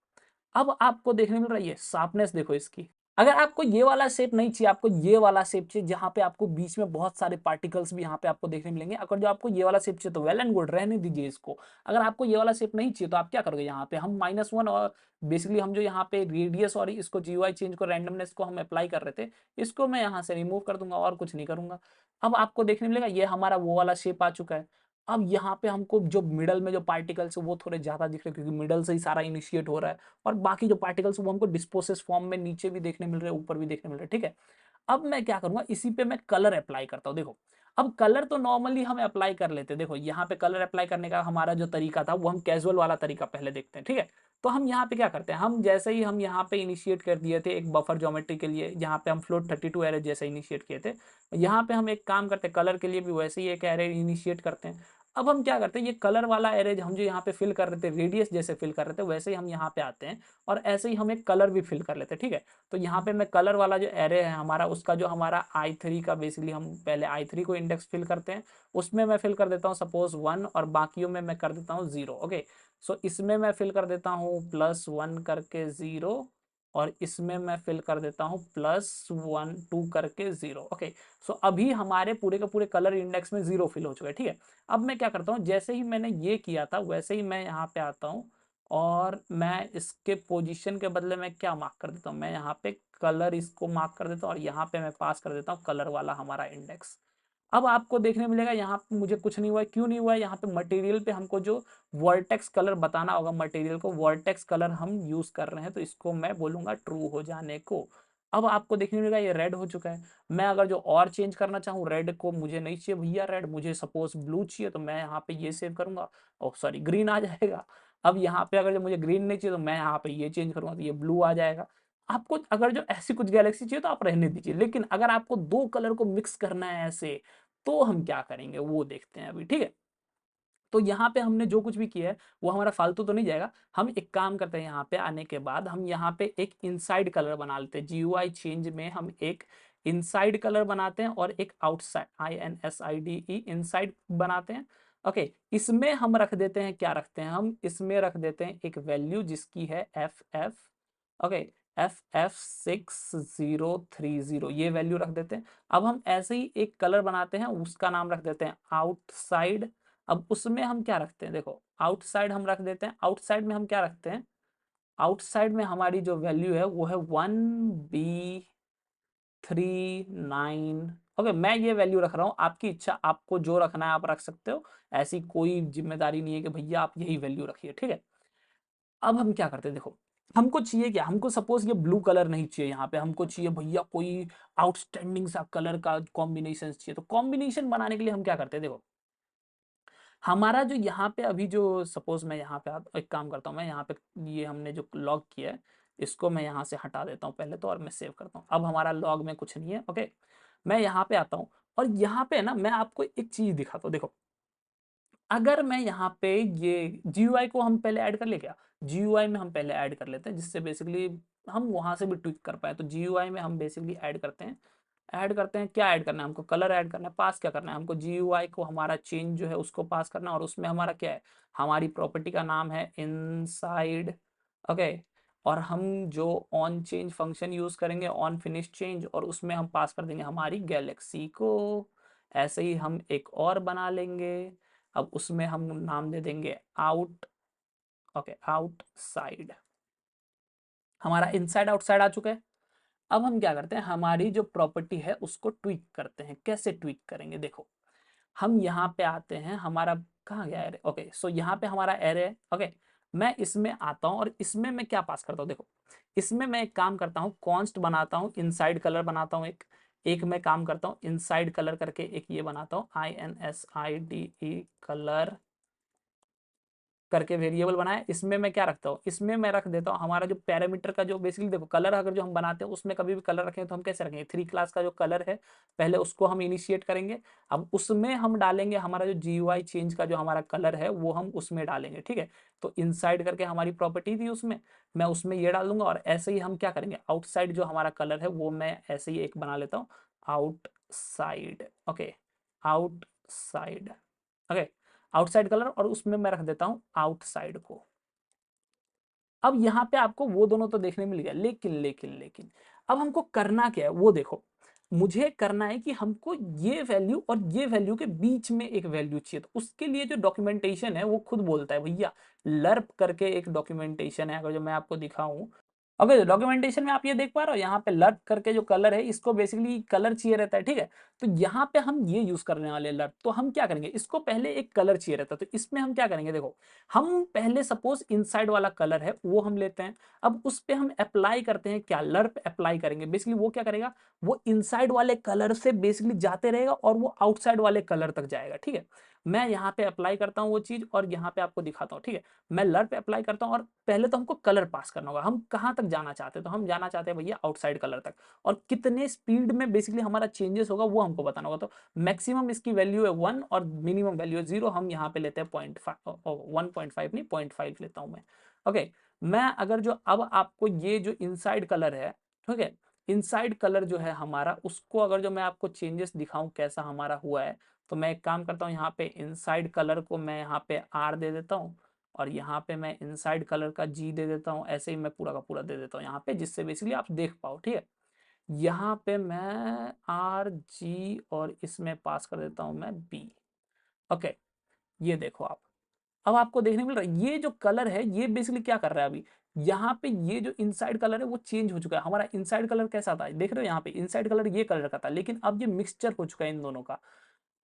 अब आपको देखने मिल रही है शार्पनेस, देखो इसकी। अगर आपको ये वाला शेप नहीं चाहिए, आपको ये वाला शेप चाहिए जहां पे आपको बीच में बहुत सारे पार्टिकल्स भी यहाँ पे आपको देखने मिलेंगे, अगर जो आपको ये वाला शेप चाहिए तो वेल एंड गुड, रहने दीजिए इसको। अगर आपको ये वाला शेप नहीं चाहिए तो आप क्या करोगे, यहाँ पे हम -1 और बेसिकली हम जो यहाँ पे रेडियस और इसको GUI चेंज को रैंडमनेस को हम अप्लाई कर रहे थे, इसको मैं यहाँ से रिमूव कर दूंगा और कुछ नहीं करूंगा। अब आपको देखने मिलेगा ये हमारा वो वाला शेप आ चुका है। अब यहाँ पे हमको जो मिडल में जो पार्टिकल्स है वो थोड़े ज्यादा दिख रहे हैं, क्योंकि मिडल से ही सारा इनिशिएट हो रहा है, और बाकी जो पार्टिकल्स वो हमको डिस्पोसेस फॉर्म में नीचे भी देखने मिल रहे हैं, ऊपर भी देखने मिल रहे हैं, ठीक है। अब मैं क्या करूंगा, इसी पे मैं कलर अप्लाई करता हूँ, देखो अब कलर तो नॉर्मली हम अप्लाई कर लेते हैं, देखो यहाँ पे कलर अप्लाई करने का हमारा जो तरीका था वो हम कैजुअल वाला तरीका पहले देखते हैं, ठीक है। तो हम यहाँ पे क्या करते हैं, हम जैसे ही हम यहाँ पे इनिशिएट कर दिए थे एक बफर ज्योमेट्री के लिए, यहाँ पे हम फ्लोट 32 एरे जैसे इनिशिएट किए थे, यहाँ पे हम एक काम करते हैं कलर के लिए भी वैसे ही एक एरे इनिशिएट करते हैं। अब हम क्या करते हैं, ये कलर वाला एरे हम जो यहाँ पे फिल कर रहे थे, रेडियस जैसे फिल कर रहे थे वैसे ही हम यहाँ पे आते हैं और ऐसे ही हम एक कलर भी फिल कर लेते हैं, ठीक है। तो यहाँ पे मैं कलर वाला जो एरे है हमारा, उसका जो हमारा I3 का बेसिकली हम पहले I3 को इंडेक्स फिल करते हैं, उसमें मैं फिल कर देता हूँ सपोज 1 और बाकियों में मैं कर देता हूँ 0, ओके। सो इसमें मैं फिल कर देता हूँ +1 करके 0 और इसमें मैं फिल कर देता हूँ +1 2 करके 0, ओके। सो अभी हमारे पूरे के पूरे कलर इंडेक्स में 0 फिल हो चुका है, ठीक है। अब मैं क्या करता हूँ, जैसे ही मैंने ये किया था वैसे ही मैं यहाँ पे आता हूँ और मैं इसके पोजीशन के बदले में क्या मार्क कर देता हूँ, मैं यहाँ पे कलर इसको मार्क कर देता हूँ और यहाँ पे मैं पास कर देता हूँ कलर वाला हमारा इंडेक्स। अब आपको देखने मिलेगा यहाँ पे मुझे कुछ नहीं हुआ है, क्यों नहीं हुआ है, यहाँ पे मटेरियल पे हमको जो वर्टेक्स कलर बताना होगा, मटेरियल को वर्टेक्स कलर हम यूज कर रहे हैं, तो इसको मैं बोलूंगा ट्रू हो जाने को। अब आपको देखने मिलेगा ये रेड हो चुका है। मैं अगर जो और चेंज करना चाहूँ, रेड को मुझे नहीं चाहिए भैया रेड, मुझे सपोज ब्लू चाहिए, तो मैं यहाँ पे ये सेव करूंगा, ओ सॉरी ग्रीन आ जाएगा। अब यहाँ पे अगर जो मुझे ग्रीन नहीं चाहिए तो मैं यहाँ पे ये चेंज करूंगा तो ये ब्लू आ जाएगा। आपको अगर जो ऐसी कुछ गैलेक्सी चाहिए तो आप रहने दीजिए, लेकिन अगर आपको दो कलर को मिक्स करना है ऐसे, तो हम क्या करेंगे वो देखते हैं अभी, ठीक है। तो यहाँ पे हमने जो कुछ भी किया है वो हमारा फालतू तो नहीं जाएगा। हम एक काम करते हैं, यहाँ पे आने के बाद हम यहाँ पे एक इनसाइड कलर बना लेते हैं, GUI चेंज में हम एक इनसाइड कलर बनाते हैं और एक आउटसाइड INSIDE इनसाइड बनाते हैं, ओके। इसमें हम रख देते हैं, क्या रखते हैं हम इसमें रख देते हैं एक वैल्यू जिसकी है FF, ओके, FF6030 ये वैल्यू रख देते हैं। अब हम ऐसे ही एक कलर बनाते हैं, उसका नाम रख देते हैं आउटसाइड। अब उसमें हम क्या रखते हैं, देखो आउटसाइड हम रख देते हैं, आउटसाइड में हम क्या रखते हैं, आउटसाइड में हमारी जो वैल्यू है वो है 1B39, ओके। मैं ये वैल्यू रख रहा हूँ, आपकी इच्छा, आपको जो रखना है आप रख सकते हो, ऐसी कोई जिम्मेदारी नहीं है कि भैया आप यही वैल्यू रखिए, ठीक है। अब हम क्या करते हैं, देखो हमको चाहिए क्या, हमको सपोज ये ब्लू कलर नहीं चाहिए, यहाँ पे हमको चाहिए भैया कोई आउटस्टैंडिंग सा कलर का कॉम्बिनेशन चाहिए। तो कॉम्बिनेशन बनाने के लिए हम क्या करते हैं, देखो हमारा जो यहाँ पे अभी जो सपोज मैं यहाँ पे एक काम करता हूँ, मैं यहाँ पे ये हमने जो लॉग किया है इसको मैं यहाँ से हटा देता हूँ पहले तो, और मैं सेव करता हूँ। अब हमारा लॉग में कुछ नहीं है, ओके। मैं यहाँ पे आता हूँ और यहाँ पे ना मैं आपको एक चीज दिखाता हूँ, देखो अगर मैं यहाँ पे ये GUI को हम पहले ऐड कर ले, क्या GUI में हम पहले ऐड कर लेते हैं जिससे बेसिकली हम वहां से भी ट्विक कर पाए। तो GUI में हम बेसिकली ऐड करते हैं, ऐड करते हैं, क्या ऐड करना है हमको, कलर ऐड करना है, पास क्या करना है हमको, GUI को हमारा चेंज जो है उसको पास करना है, और उसमें हमारा क्या है, हमारी प्रॉपर्टी का नाम है इनसाइड। ओके, और हम जो ऑन चेंज फंक्शन यूज करेंगे, ऑन फिनिश चेंज, और उसमें हम पास कर देंगे हमारी गैलेक्सी को। ऐसे ही हम एक और बना लेंगे, अब उसमें हम नाम दे देंगे आउट। Okay, outside. हमारा इनसाइड आउटसाइड आ चुका है। अब हम क्या करते हैं, हमारी जो प्रॉपर्टी है उसको ट्वीक करते हैं। कैसे ट्वीक करेंगे, देखो हम यहाँ पे आते हैं, हमारा कहाँ गया एरे, ओके सो यहाँ पे हमारा एरे है। ओके, मैं इसमें आता हूँ और इसमें मैं क्या पास करता हूँ, देखो इसमें मैं एक काम करता हूँ, कॉन्स्ट बनाता हूँ, इनसाइड कलर बनाता हूँ, एक एक मैं काम करता हूँ इनसाइड कलर करके एक ये बनाता हूँ INSIDE कलर करके वेरिएबल बनाया। इसमें मैं क्या रखता हूँ, इसमें मैं रख देता हूँ हमारा जो पैरामीटर का जो बेसिकली देखो कलर अगर जो हम बनाते हैं उसमें कभी भी कलर रखें तो हम कैसे रखेंगे, 3 क्लास का जो कलर है पहले उसको हम इनिशिएट करेंगे। अब उसमें हम डालेंगे हमारा जो GUI चेंज का जो हमारा कलर है वो हम उसमें डालेंगे, ठीक है। तो इनसाइड करके हमारी प्रॉपर्टी थी उसमें, मैं उसमें ये डाल दूंगा, और ऐसे ही हम क्या करेंगे, आउटसाइड जो हमारा कलर है वो मैं ऐसे ही एक बना लेता हूँ, outside. Okay, outside. Okay, outside colour, और उसमें मैं रख देता हूं आउटसाइड को। अब यहां पे आपको वो दोनों तो देखने मिल गया, लेकिन अब हमको करना क्या है वो देखो, मुझे करना है कि हमको ये वैल्यू और ये वैल्यू के बीच में एक वैल्यू चाहिए। तो उसके लिए जो डॉक्यूमेंटेशन है वो खुद बोलता है भैया, लर्प करके एक डॉक्यूमेंटेशन है, अगर जो मैं आपको दिखाऊं। ओके, डॉक्यूमेंटेशन में आप ये देख पा रहे हो, यहाँ पे लर्प करके जो कलर है इसको बेसिकली कलर चाहिए रहता है, ठीक है। तो यहाँ पे हम ये यूज करने वाले लर्प, तो हम क्या करेंगे, इसको पहले एक कलर चाहिए रहता है, तो इसमें हम क्या करेंगे, देखो हम पहले सपोज इनसाइड वाला कलर है वो हम लेते हैं। अब उस पे हम अप्लाई करते हैं, क्या लर्प अप्लाई करेंगे, बेसिकली वो क्या करेगा, वो इनसाइड वाले कलर से बेसिकली जाते रहेगा और वो आउटसाइड वाले कलर तक जाएगा, ठीक है। मैं यहाँ पे अप्लाई करता हूँ वो चीज, और यहाँ पे आपको दिखाता हूँ, ठीक है। मैं लर पे अप्लाई करता हूँ, और पहले तो हमको कलर पास करना होगा, हम कहाँ तक जाना चाहते हैं, तो हम जाना चाहते हैं भैया आउटसाइड कलर तक, और कितने स्पीड में बेसिकली हमारा चेंजेस होगा वो हमको बताना होगा। तो मैक्सिमम इसकी वैल्यू है 1 और मिनिमम वैल्यू है 0, हम यहाँ पे लेते हैं 0.5, 1.5 नहीं 0.5 लेता हूँ मैं। ओके, मैं अगर जो अब आपको ये जो इनसाइड कलर है, ठीक है, इनसाइड कलर जो है हमारा, उसको अगर जो मैं आपको चेंजेस दिखाऊं कैसा हमारा हुआ है, तो मैं एक काम करता हूँ, यहाँ पे इनसाइड कलर को मैं यहाँ पे R दे देता हूँ, और यहाँ पे मैं इनसाइड कलर का G दे देता हूँ, ऐसे ही मैं पूरा का पूरा दे देता हूँ यहाँ पे, जिससे बेसिकली आप देख पाओ, ठीक है। यहाँ पे मैं RG और इसमें पास कर देता हूँ मैं B। ओके, ये देखो आप, अब आपको देखने मिल रहा है ये जो कलर है ये बेसिकली क्या कर रहा है अभी, यहाँ पे ये जो इनसाइड कलर है वो चेंज हो चुका है। हमारा इनसाइड कलर कैसा था, देख रहे हो यहाँ पे इनसाइड कलर ये कलर का था, लेकिन अब ये मिक्सचर हो चुका है इन दोनों का।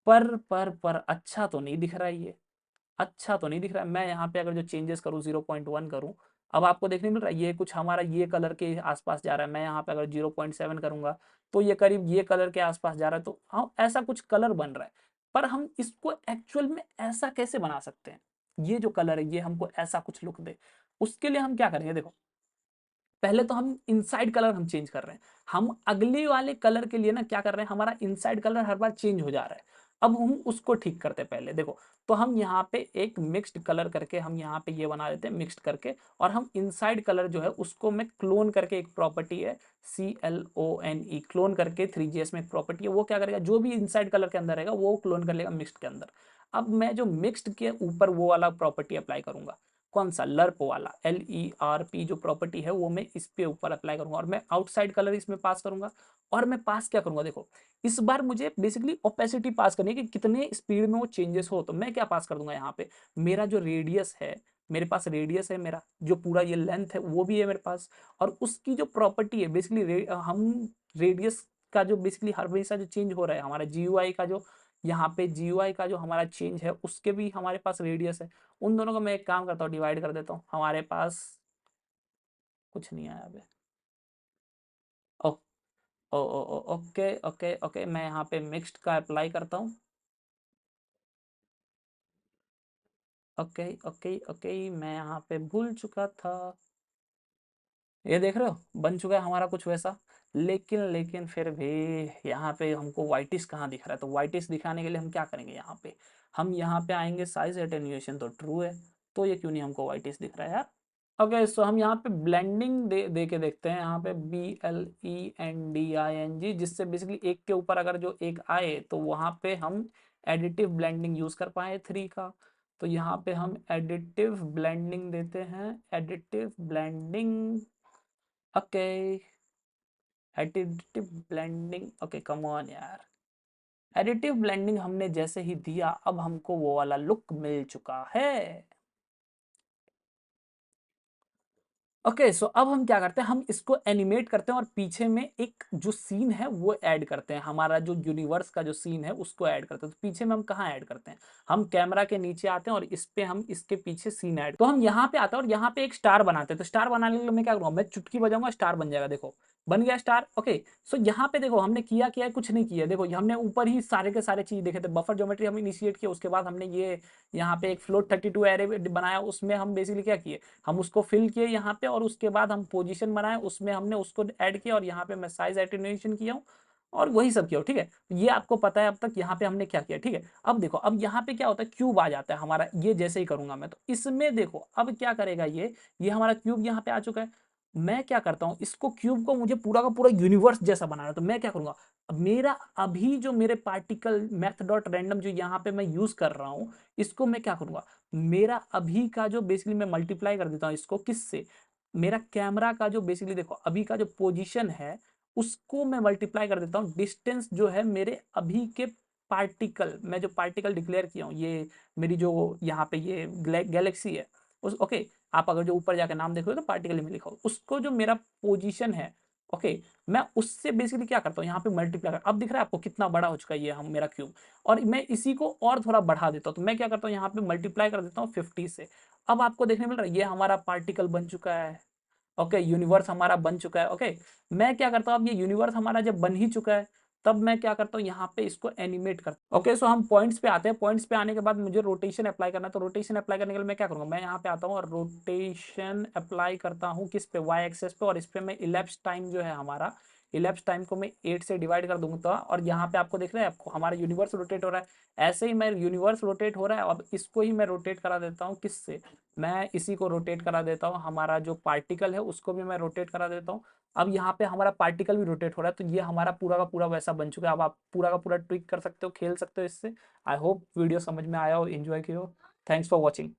पर अच्छा तो नहीं दिख रहा है ये, अच्छा तो नहीं दिख रहा है। मैं यहाँ पे अगर जो चेंजेस करूँ 0.1 करूँ, अब आपको देखने मिल रहा है ये कुछ हमारा ये कलर के आसपास जा रहा है। मैं यहाँ पे अगर 0.7 करूंगा तो ये करीब ये कलर के आसपास जा रहा है, तो हाँ ऐसा कुछ कलर बन रहा है। पर हम इसको एक्चुअल में ऐसा कैसे बना सकते हैं, ये जो कलर है ये हमको ऐसा कुछ लुक दे, उसके लिए हम क्या करेंगे, देखो पहले तो हम इनसाइड कलर हम चेंज कर रहे हैं। हम अगले वाले कलर के लिए ना क्या कर रहे हैं, हमारा इनसाइड कलर हर बार चेंज हो जा रहा है। अब हम उसको ठीक करते हैं पहले, देखो तो हम यहाँ पे एक मिक्स्ड कलर करके हम यहाँ पे ये बना देते हैं मिक्स्ड करके, और हम इनसाइड कलर जो है उसको मैं क्लोन करके, एक प्रॉपर्टी है CLONE, क्लोन करके 3GS में एक प्रॉपर्टी है, वो क्या करेगा, जो भी इनसाइड कलर के अंदर रहेगा वो क्लोन कर लेगा मिक्स्ड के अंदर। अब मैं जो मिक्स्ड के ऊपर वो वाला प्रॉपर्टी अप्लाई करूंगा, कौन सा, लर्प वाला, LERP जो प्रॉपर्टी है वो मैं इस पे ऊपर अप्लाई करूंगा, और मैं आउटसाइड कलर इसमें पास करूंगा। और मैं पास क्या करूंगा, देखो इस बार मुझे बेसिकली ओपेसिटी पास करनी है कि कितने स्पीड में वो चेंजेस हो, तो मैं क्या पास कर दूंगा यहाँ पे, मेरा जो रेडियस है, मेरे पास रेडियस है, मेरा जो पूरा ये लेंथ है वो भी है मेरे पास, और उसकी जो प्रॉपर्टी है बेसिकली हम रेडियस का जो बेसिकली हमेशा जो चेंज हो रहा है हमारा GUI का जो, यहाँ पे GUI का जो हमारा चेंज है उसके भी हमारे पास रेडियस है। उन दोनों को मैं एक काम करता हूँ, डिवाइड कर देता हूँ, हमारे पास कुछ नहीं आया अभी। ओ ओ ओ ओ ओके ओके ओके, मैं यहाँ पे मिक्स्ड का अप्लाई करता हूँ। ओके ओके ओके, मैं यहाँ पे भूल चुका था, ये देख रहे हो बन चुका है हमारा कुछ वैसा। लेकिन फिर भी यहाँ पे हमको वाइटिस कहाँ दिख रहा है, तो वाइटिस दिखाने के लिए हम क्या करेंगे, यहाँ पे हम यहाँ पे आएंगे, साइज एटेन्यूएशन तो ट्रू है, तो ये क्यों नहीं हमको वाइटिस दिख रहा है यार। ओके, सो हम यहाँ पे ब्लेंडिंग दे के देखते हैं, यहाँ पे BLENDING, जिससे बेसिकली एक के ऊपर अगर जो एक आए तो वहाँ पे हम एडिटिव ब्लेंडिंग यूज कर पाए 3 का। तो यहाँ पे हम एडिटिव ब्लेंडिंग देते हैं, additive blending. Okay, additive blending, okay come on यार। एडिटिव ब्लेंडिंग हमने जैसे ही दिया, अब हमको वो वाला लुक मिल चुका है। ओके, सो अब हम क्या करते हैं, हम इसको एनिमेट करते हैं और पीछे में एक जो सीन है वो ऐड करते हैं, हमारा जो यूनिवर्स का जो सीन है उसको ऐड करते हैं। तो पीछे में हम कहाँ ऐड करते हैं, हम कैमरा के नीचे आते हैं और इस पे हम इसके पीछे सीन ऐड, तो हम यहाँ पे आते हैं और यहाँ पे एक स्टार बनाते हैं। तो स्टार बनाने के लिए मैं क्या करूँगा, मैं चुटकी बजाऊंगा, स्टार बन जाएगा, देखो बन गया स्टार। ओके, सो यहाँ पे देखो हमने किया क्या है, कुछ नहीं किया। देखो हमने ऊपर ही सारे के सारे चीज देखे थे, बफर ज्योमेट्री हम इनिशिएट किया, उसके बाद हमने ये यहाँ पे एक फ्लोट 32 एरे बनाया, उसमें हम बेसिकली क्या किए, हम उसको फिल किए यहाँ पे, और उसके बाद हम पोजीशन बनाए, उसमें हमने उसको ऐड किया, और यहाँ पे मैं साइज एटेन्यूएशन किया हूँ और वही सब किया। ठीक है, ये आपको पता है अब तक यहाँ पे हमने क्या किया। ठीक है, अब देखो अब यहाँ पे क्या होता है, क्यूब आ जाता है हमारा, ये जैसे ही करूंगा मैं, तो इसमें देखो अब क्या करेगा ये हमारा क्यूब यहाँ पे आ चुका है। मैं क्या करता हूँ, इसको क्यूब को मुझे पूरा का पूरा यूनिवर्स जैसा बनाना है, तो मैं क्या करूंगा, मेरा अभी जो मेरे पार्टिकल मैथ डॉट रैंडम जो यहाँ पे मैं यूज कर रहा हूँ, इसको मैं क्या करूंगा, मेरा अभी का जो बेसिकली मैं मल्टीप्लाई कर देता हूँ इसको किससे, मेरा कैमरा का जो बेसिकली देखो अभी का जो पोजीशन है उसको मैं मल्टीप्लाई कर देता हूँ डिस्टेंस जो है मेरे अभी के पार्टिकल, मैं जो पार्टिकल डिक्लेयर किया हूँ, ये मेरी जो यहाँ पे ये गैलेक्सी है उस, ओके, आप अगर जो ऊपर जाकर नाम देखोगे तो पार्टिकल में लिखा हो, उसको जो मेरा पोजीशन है, ओके, मैं उससे बेसिकली क्या करता हूँ, यहाँ पे मल्टीप्लाई कर, अब दिख रहा है आपको कितना बड़ा हो चुका है ये हम मेरा क्यूब, और मैं इसी को और थोड़ा बढ़ा देता हूँ। तो मैं क्या करता हूँ, यहाँ पे मल्टीप्लाई कर देता हूँ 50 से। अब आपको देखने मिल रहा है ये हमारा पार्टिकल बन चुका है। ओके, यूनिवर्स हमारा बन चुका है। ओके, मैं क्या करता हूँ, अब ये यूनिवर्स हमारा जब बन ही चुका है, तब मैं क्या करता हूँ, यहाँ पे इसको एनिमेट करता हूँ। ओके, सो हम पॉइंट्स पे आते हैं, पॉइंट्स पे आने के बाद मुझे रोटेशन अप्लाई करना है, तो रोटेशन अप्लाई करने के लिए मैं क्या करूँगा, मैं यहाँ पे आता हूँ और रोटेशन अप्लाई करता हूँ किस पे, वाई एक्सेस पे, और इस पे मैं इलेप्स टाइम जो है हमारा, इलेप्स टाइम को मैं 8 से डिवाइड कर दूंगा, और यहाँ पे आपको देख रहे हैं, आपको हमारा यूनिवर्स रोटेट हो रहा है। ऐसे ही मैं यूनिवर्स रोटेट हो रहा है, अब इसको ही मैं रोटेट करा देता हूँ किससे, मैं इसी को रोटेट करा देता हूँ, हमारा जो पार्टिकल है उसको भी मैं रोटेट करा देता हूँ। अब यहाँ पे हमारा पार्टिकल भी रोटेट हो रहा है, तो ये हमारा पूरा का पूरा वैसा बन चुका है। अब आप पूरा का पूरा ट्विक कर सकते हो, खेल सकते हो इससे। आई होप वीडियो समझ में आया हो, एंजॉय किया हो। Thanks for watching.